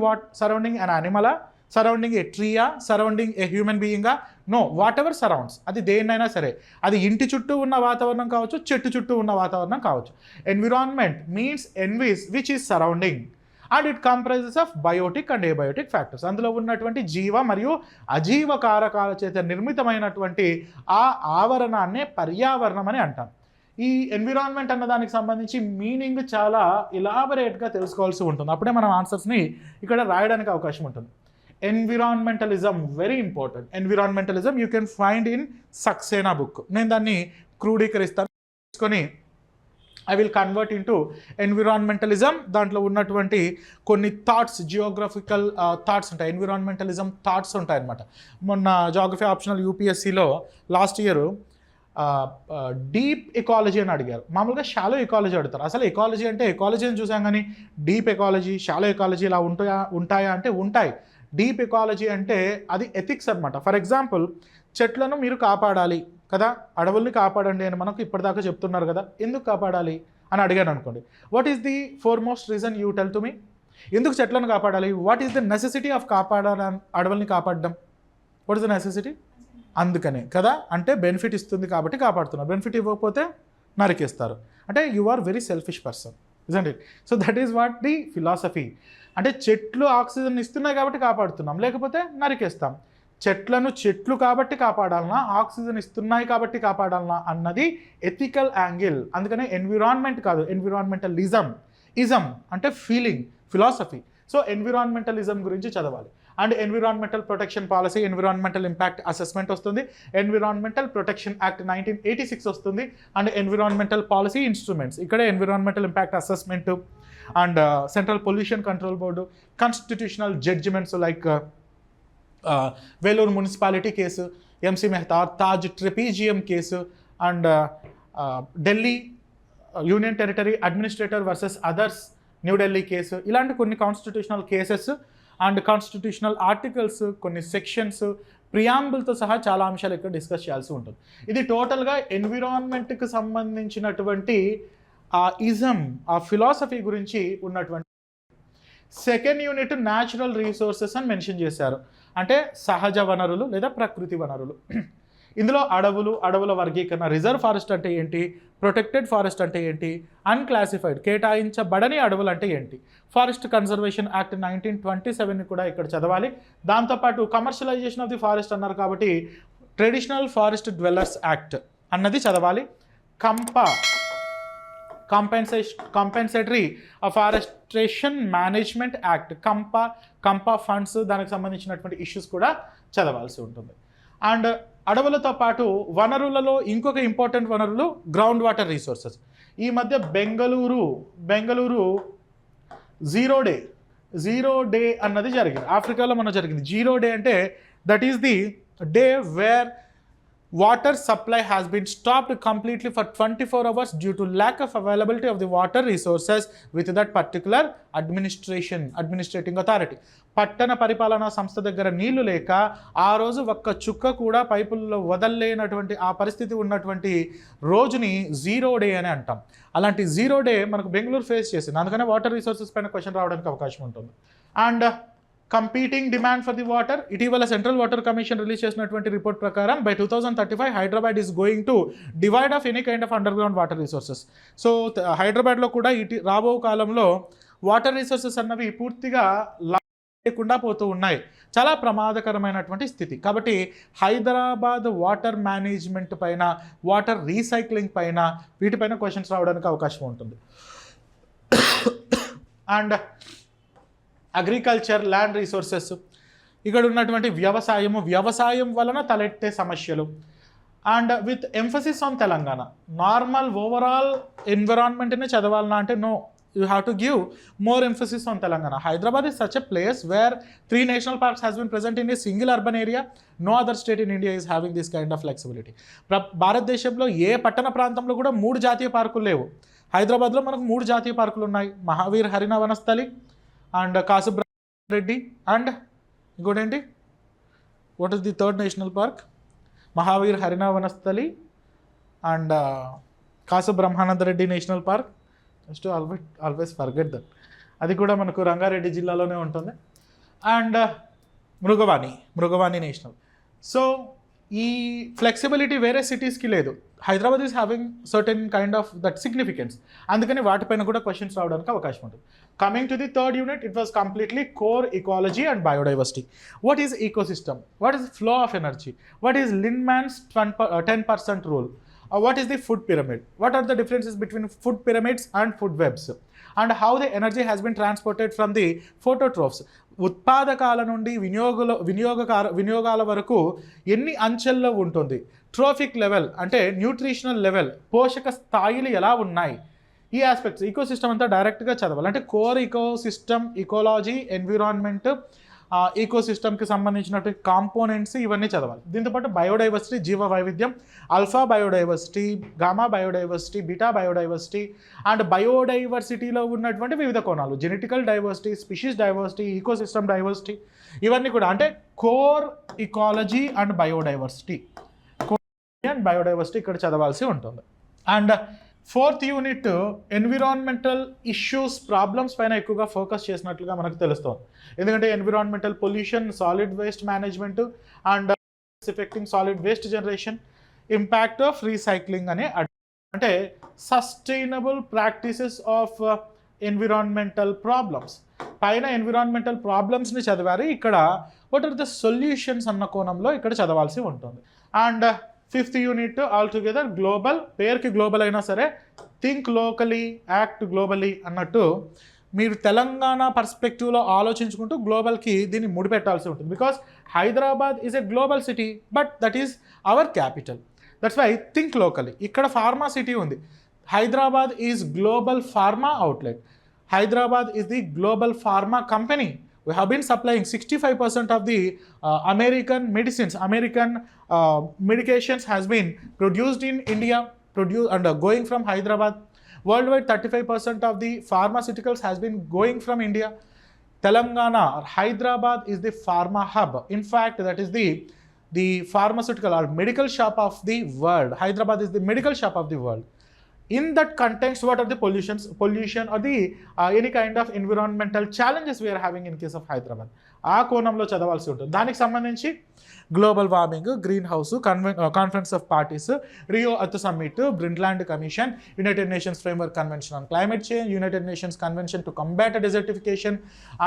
what? Surrounding an యానిమలా, సరౌండింగ్ ఏ ట్రీయా, సరౌండింగ్ ఏ హ్యూమన్ బీయింగా? No, whatever surrounds. అది దేన్నైనా సరే, అది ఇంటి చుట్టూ ఉన్న వాతావరణం కావచ్చు, చెట్టు చుట్టూ ఉన్న వాతావరణం కావచ్చు. Environment means environs which is surrounding and it comprises of biotic and abiotic factors. అందులో ఉన్నటువంటి జీవ మరియు అజీవ కారకాల చేత నిర్మితమైనటువంటి ఆ ఆవరణాన్నే పర్యావరణం అని అంటాం. ఈ ఎన్విరాన్మెంట్ అన్న దానికి సంబంధించి మీనింగ్ చాలా ఇలాబరేట్గా తెలుసుకోవాల్సి ఉంటుంది. అప్పుడే మనం ఆన్సర్స్ని ఇక్కడ రాయడానికి అవకాశం ఉంటుంది. Environmentalism very important. Environmentalism you can find in Saxena book. నేను దాన్ని క్రోడీకరిస్తాను, తీసుకొని I will convert into environmentalism. దాంట్లో ఉన్నటువంటి కొన్ని థాట్స్, జియోగ్రఫికల్ థాట్స్ ఉంటాయి, ఎన్విరాన్మెంటలిజం థాట్స్ ఉంటాయి అన్నమాట. మొన్న జాగ్రఫీ ఆప్షనల్ యూపీఎస్సీలో లాస్ట్ ఇయర్ డీప్ ఎకాలజీ అని అడిగారు. మామూలుగా షాలో ఎకాలజీ అడుగుతారు. అసలు ఎకాలజీ అంటే ఎకాలజీ అని చూసాం, కానీ డీప్ ఎకాలజీ, షాలో ఎకాలజీ ఇలా ఉంటాయా అంటే ఉంటాయి. డీప్ ఎకాలజీ అంటే అది ఎథిక్స్ అనమాట. ఫర్ ఎగ్జాంపుల్, చెట్లను మీరు కాపాడాలి కదా, అడవుల్ని కాపాడండి అని మనకు ఇప్పటిదాకా చెప్తున్నారు కదా, ఎందుకు కాపాడాలి అని అడిగాను అనుకోండి. What is the foremost reason you tell to me? ఎందుకు చెట్లను కాపాడాలి? What is the necessity of అడవుల్ని కాపాడడం? What is the necessity? అందుకనే కదా, అంటే బెనిఫిట్ ఇస్తుంది కాబట్టి కాపాడుతున్నారు. బెనిఫిట్ ఇవ్వకపోతే నరికేస్తారు. అంటే you are very selfish person, isn't it? So that is what the philosophy. అంటే చెట్లు ఆక్సిజన్ ఇస్తున్నాయి కాబట్టి కాపాడుతున్నాం, లేకపోతే నరికేస్తాం. చెట్లు కాబట్టి కాపాడాలన్నా, ఆక్సిజన్ ఇస్తున్నాయి కాబట్టి కాపాడాలన్నా అన్నది ఎథికల్ యాంగిల్. అందుకనే ఎన్విరాన్మెంట్ కాదు, ఎన్విరాన్మెంటలిజం. ఇజం అంటే ఫీలింగ్, ఫిలాసఫీ. సో ఎన్విరాన్మెంటలిజం గురించి చదవాలి. And environmental protection policy, environmental impact assessment వస్తుంది, ఎన్విరాన్మెంటల్ ప్రొటెక్షన్ యాక్ట్ 1986 వస్తుంది, అండ్ ఎన్విరాన్మెంటల్ పాలసీ ఇన్స్ట్రుమెంట్స్. ఇక్కడ environmental impact assessment and central pollution control board, constitutional judgements like Vellore municipality case, MC Mehta, Taj trapezium case, and Delhi union territory administrator versus others New Delhi case. ఇలాంటి కొన్ని constitutional cases and constitutional articles, కొన్ని sections, ప్రియాంబుల్తో సహా చాలా అంశాలు ఇక్కడ discuss చేయాల్సి ఉంటుంది. ఇది టోటల్గా ఎన్విరాన్మెంట్కి సంబంధించినటువంటి ఆ ఇజం, ఆ ఫిలాసఫీ గురించి ఉన్నటువంటి. సెకండ్ యూనిట్ న్యాచురల్ రీసోర్సెస్ అని మెన్షన్ చేశారు, అంటే సహజ వనరులు లేదా ప్రకృతి వనరులు. ఇందులో అడవుల వర్గీకరణ, రిజర్వ్ ఫారెస్ట్ అంటే ఏంటి, ప్రొటెక్టెడ్ ఫారెస్ట్ అంటే ఏంటి, అన్క్లాసిఫైడ్ కేటాయించబడని అడవులు అంటే ఏంటి, ఫారెస్ట్ కన్జర్వేషన్ యాక్ట్ 1927 కూడా ఇక్కడ చదవాలి. దాంతోపాటు కమర్షియలైజేషన్ ఆఫ్ ది ఫారెస్ట్ అన్నారు కాబట్టి ట్రెడిషనల్ ఫారెస్ట్ డ్వెల్లర్స్ యాక్ట్ అన్నది చదవాలి. కంపెన్సేటరీ ఫారెస్ట్రేషన్ మేనేజ్మెంట్ యాక్ట్, కంపా ఫండ్స్, దానికి సంబంధించినటువంటి ఇష్యూస్ కూడా చదవాల్సి ఉంటుంది. అండ్ అడవులతో పాటు వనరులలో ఇంకొక ఇంపార్టెంట్ వనరులు గ్రౌండ్ వాటర్ రీసోర్సెస్. ఈ మధ్య బెంగళూరు జీరో డే అన్నది జరిగింది, ఆఫ్రికాలో మన జరిగింది. జీరో డే అంటే that is the day where water supply has been stopped completely for 24 hours due to lack of availability of the water resources with that particular administrating authority. పట్టణ పరిపాలనా సంస్థ దగ్గర నీళ్లు లేక ఆ రోజు ఒక్క చుక్క కూడా పైపుల్లో వదలలేనటువంటి ఆ పరిస్థితి ఉన్నటువంటి రోజుని జీరో డే అని అంటాం. అలాంటి జీరో డే మనకు బెంగళూరు ఫేస్ చేసింది, అందుకనే వాటర్ రిసోర్సెస్ పైన క్వశ్చన్ రావడానికి అవకాశం ఉంటుంది. And competing demand for the water, ఇటీవల సెంట్రల్ వాటర్ కమిషన్ రిలీజ్ చేసినటువంటి రిపోర్ట్ ప్రకారం by 2035 Hyderabad is going to divide of any kind of under ground water resources. So హైదరాబాద్లో కూడా రాబో కాలంలో వాటర్ రిసోర్సెస్ అన్నవి పూర్తిగా లేకుండా పోతూ ఉన్నాయి. చాలా ప్రమాదకరమైనటువంటి స్థితి. కాబట్టి హైదరాబాద్ వాటర్ మేనేజ్మెంట్ పైన, వాటర్ రీసైక్లింగ్ పైన, వీటిపైన క్వశ్చన్స్ రావడానికి అవకాశం ఉంటుంది. అండ్ అగ్రికల్చర్, ల్యాండ్ రిసోర్సెస్, ఇక్కడ ఉన్నటువంటి వ్యవసాయం వలన తలెత్తే సమస్యలు, and with emphasis on Telangana. Normal overall ఎన్విరాన్మెంట్ని చదవాలన్నా అంటే no, you have to give more emphasis on Telangana. Hyderabad is such a place where 3 national parks has been present in a single urban area. No other state in India is having this kind of flexibility. భారతదేశంలో ఏ పట్టణ ప్రాంతంలో కూడా 3 జాతీయ పార్కులు లేవు. హైదరాబాద్లో మనకు 3 జాతీయ పార్కులు ఉన్నాయి. మహావీర్ హరిణ వనస్థలి అండ్ కాసుబ్రహ్మరెడ్డి అండ్ ఇంకోటి ఏంటి, what is the third national park? Mahavir Harina Vanasthali and Kasu Brahmananda Reddy national park. Just always forget that. అది కూడా మనకు రంగారెడ్డి జిల్లాలోనే ఉంటుంది. And Mrugavani national. సో ఈ ఫ్లెక్సిబిలిటీ వేరే సిటీస్కి లేదు. Hyderabad is having certain kind of that significance. అందుకని వాటిపైన కూడా క్వశ్చన్స్ రావడానికి అవకాశం ఉంటుంది. Coming to the third unit, it was completely core ecology and biodiversity. What is ecosystem? What is flow of energy? What is Lindeman's 10% rule? What is the food pyramid? What are the differences between food pyramids and food webs? And how the energy has been transported from the phototrophs? ఉత్పాదకాల నుండి వినియోగాల వరకు ఎన్ని అంచెల్లో ఉంటుంది? Trophic level అంటే nutritional level, పోషక స్థాయిలు ఎలా ఉన్నాయి? ఈ ఆస్పెక్ట్స్ ఈకోసిస్టమ్ అంతా డైరెక్ట్గా చదవాలి. అంటే కోర్ ఈకోసిస్టమ్, ఇకాలజీ, ఎన్విరాన్మెంట్, ఈకోసిస్టమ్కి సంబంధించినటువంటి కాంపోనెంట్స్ ఇవన్నీ చదవాలి. దీంతోపాటు బయోడైవర్సిటీ, జీవ వైవిధ్యం, alpha biodiversity, gamma biodiversity, beta biodiversity and బయోడైవర్సిటీలో ఉన్నటువంటి వివిధ కోణాలు, genetical diversity, species diversity, ecosystem diversity, ఇవన్నీ కూడా అంటే కోర్ ఇకాలజీ అండ్ బయోడైవర్సిటీ ఇక్కడ చదవాల్సి ఉంటుంది. And fourth unit environmental issues, problems పైన ఎక్కువగా ఫోకస్ చేసినట్లుగా మనకు తెలుస్తుంది. ఎందుకంటే environmental pollution, solid waste management and effecting solid waste generation, impact of recycling అనే అంటే sustainable practices of environmental problems పైన ఎన్విరాన్మెంటల్ ప్రాబ్లమ్స్ని చదివారు. ఇక్కడ వాట్ ఆర్ ద సొల్యూషన్స్ అన్న కోణంలో ఇక్కడ చదవాల్సి ఉంటుంది. And fifth unit all together global, పేరుకి గ్లోబల్ అయినా సరే థింక్ లోకలీ, యాక్ట్ గ్లోబలీ అన్నట్టు మీరు తెలంగాణ పర్స్పెక్టివ్లో ఆలోచించుకుంటూ గ్లోబల్కి దీన్ని ముడిపెట్టాల్సి ఉంటుంది. Because Hyderabad is a global city, but that is our capital. That's why think locally. ఇక్కడ ఫార్మా సిటీ ఉంది. Hyderabad is global pharma outlet. Hyderabad is the global pharma company. We have been supplying 65% of the American medicines, medications has been produced in India, going from Hyderabad. Worldwide, 35% of the pharmaceuticals has been going from India. Telangana, Hyderabad is the pharma hub. In fact, that is the pharmaceutical or medical shop of the world. Hyderabad is the medical shop of the world. In that context, what are the pollution or the any kind of environmental challenges we are having in case of Hyderabad? ఆ కోణంలో చదవాల్సి ఉంటుంది. దానికి సంబంధించి global warming, greenhouse, conference of parties, Rio earth summit, Brundtland commission, United Nations framework convention on climate change, United Nations convention to combat desertification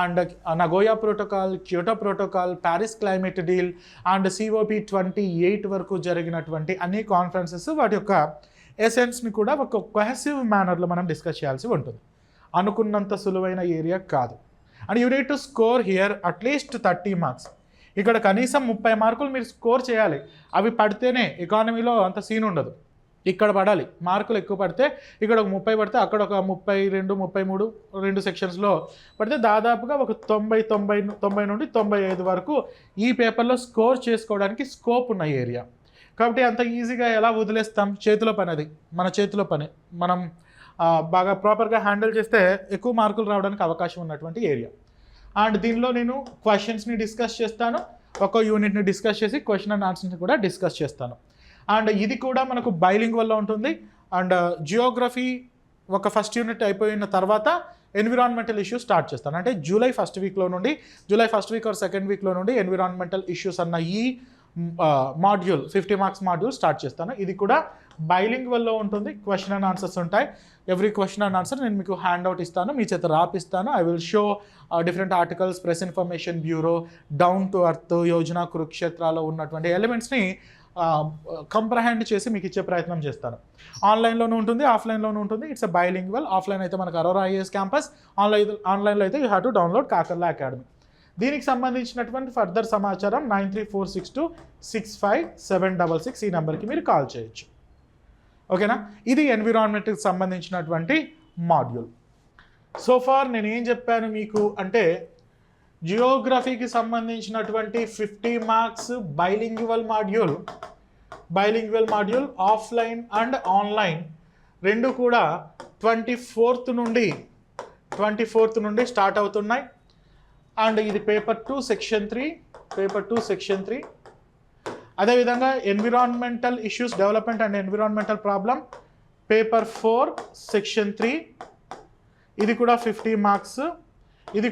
and Nagoya protocol, Kyoto protocol, Paris climate deal and COP28 వరకు జరిగినటువంటి అన్ని conferences వాటి యొక్క ఎసెన్స్ని కూడా ఒక cohesive మేనర్లో మనం discuss చేయాల్సి ఉంటుంది. అనుకున్నంత సులువైన ఏరియా కాదు. And you need to score here at least 30 marks. ఇక్కడ కనీసం 30 మార్కులు మీరు స్కోర్ చేయాలి. అవి పడితేనే ఎకానమీలో అంత సీన్ ఉండదు. ఇక్కడ పడాలి, మార్కులు ఎక్కువ పడితే ఇక్కడ ఒక 30 పడితే అక్కడ ఒక 32, 33 2 సెక్షన్స్లో పడితే దాదాపుగా ఒక 90 నుండి 95 వరకు ఈ పేపర్లో స్కోర్ చేసుకోవడానికి స్కోప్ ఉన్న ఏరియా. కాబట్టి అంత ఈజీగా ఎలా వదిలేస్తాం? చేతిలో పని, అది మన చేతిలో పని. మనం బాగా ప్రాపర్గా హ్యాండిల్ చేస్తే ఎక్కువ మార్కులు రావడానికి అవకాశం ఉన్నటువంటి ఏరియా. అండ్ దీనిలో నేను క్వశ్చన్స్ని డిస్కస్ చేస్తాను, ఒక యూనిట్ని డిస్కస్ చేసి క్వశ్చన్ అండ్ ఆన్సర్ని కూడా డిస్కస్ చేస్తాను. అండ్ ఇది కూడా మనకు బైలింగ్వల్లో ఉంటుంది. అండ్ జియోగ్రఫీ ఒక ఫస్ట్ యూనిట్ అయిపోయిన తర్వాత ఎన్విరాన్మెంటల్ ఇష్యూస్ స్టార్ట్ చేస్తాను. అంటే July first week or second వీక్లో నుండి ఎన్విరాన్మెంటల్ ఇష్యూస్ అన్న ఈ మాడ్యూల్ 50 మార్క్స్ మాడ్యూల్ స్టార్ట్ చేస్తాను. ఇది కూడా బైలింగ్వల్లో ఉంటుంది. క్వశ్చన్ అండ్ ఆన్సర్స్ ఉంటాయి. ఎవ్రీ క్వశ్చన్ అండ్ ఆన్సర్ నేను మీకు హ్యాండ్ అవుట్ ఇస్తాను, మీ చేత రాపిస్తాను. I will show different articles, press information bureau, down to earth, Yojana, కురుక్షేత్రాలో ఉన్నటువంటి ఎలిమెంట్స్ని కంప్రహెండ్ చేసి మీకు ఇచ్చే ప్రయత్నం చేస్తాను. ఆన్లైన్లోనూ ఉంటుంది, ఆఫ్లైన్లోనూ ఉంటుంది. It's a bilingual. ఆఫ్లైన్ అయితే మనకు అరోరా ఐఏఎస్ క్యాంపస్, ఆన్లైన్లో అయితే you have to download Kakarla academy. దీనికి సంబంధించినటువంటి ఫర్దర్ సమాచారం 9346265766 ఈ నెంబర్కి మీరు కాల్ చేయొచ్చు. ఓకేనా? ఇది ఎన్విరాన్మెంట్కి సంబంధించినటువంటి మాడ్యూల్. సో ఫార్ నేను ఏం చెప్పాను మీకు అంటే జియోగ్రఫీకి సంబంధించినటువంటి 50 marks bilingual module offline and online రెండు కూడా 24th నుండి స్టార్ట్ అవుతున్నాయి. అండ్ ఇది పేపర్ 2 సెక్షన్ 3. అదేవిధంగా environmental issues development and environmental problem paper 4 section 3. ఇది కూడా 50 మార్క్స్. ఇది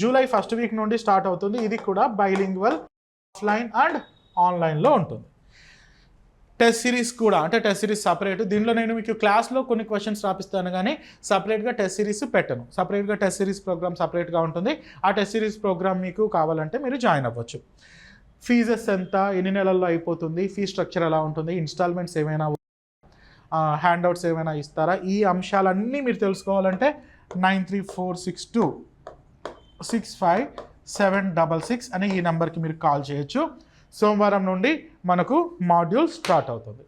జూలై 1st వీక్ నుండి స్టార్ట్ అవుతుంది. ఇది కూడా బైలింగ్వల్ ఆఫ్లైన్ అండ్ ఆన్లైన్లో ఉంటుంది. టెస్ట్ సిరీస్ కూడా అంటే టెస్ట్ సిరీస్ సపరేట్. దీనిలో నేను మీకు క్లాస్లో కొన్ని క్వశ్చన్స్ రాపిస్తాను కానీ సపరేట్గా టెస్ట్ సిరీస్ పెట్టను. సపరేట్గా టెస్ట్ సిరీస్ ప్రోగ్రామ్ సపరేట్గా ఉంటుంది. ఆ టెస్ట్ సిరీస్ ప్రోగ్రామ్ మీకు కావాలంటే మీరు జాయిన్ అవ్వచ్చు. ఫీజెస్ ఎంత, ఎన్ని నెలల్లో అయిపోతుంది, ఫీ స్ట్రక్చర్ ఎలా ఉంటుంది, ఇన్స్టాల్మెంట్స్ ఏమైనా, హ్యాండ్అవుట్స్ ఏమైనా ఇస్తారా, ఈ అంశాలన్నీ మీరు తెలుసుకోవాలంటే 9346265766 అనే ఈ నెంబర్కి మీరు కాల్ చేయొచ్చు. సోమవారం నుండి మనకు మాడ్యూల్ స్టార్ట్ అవుతుంది.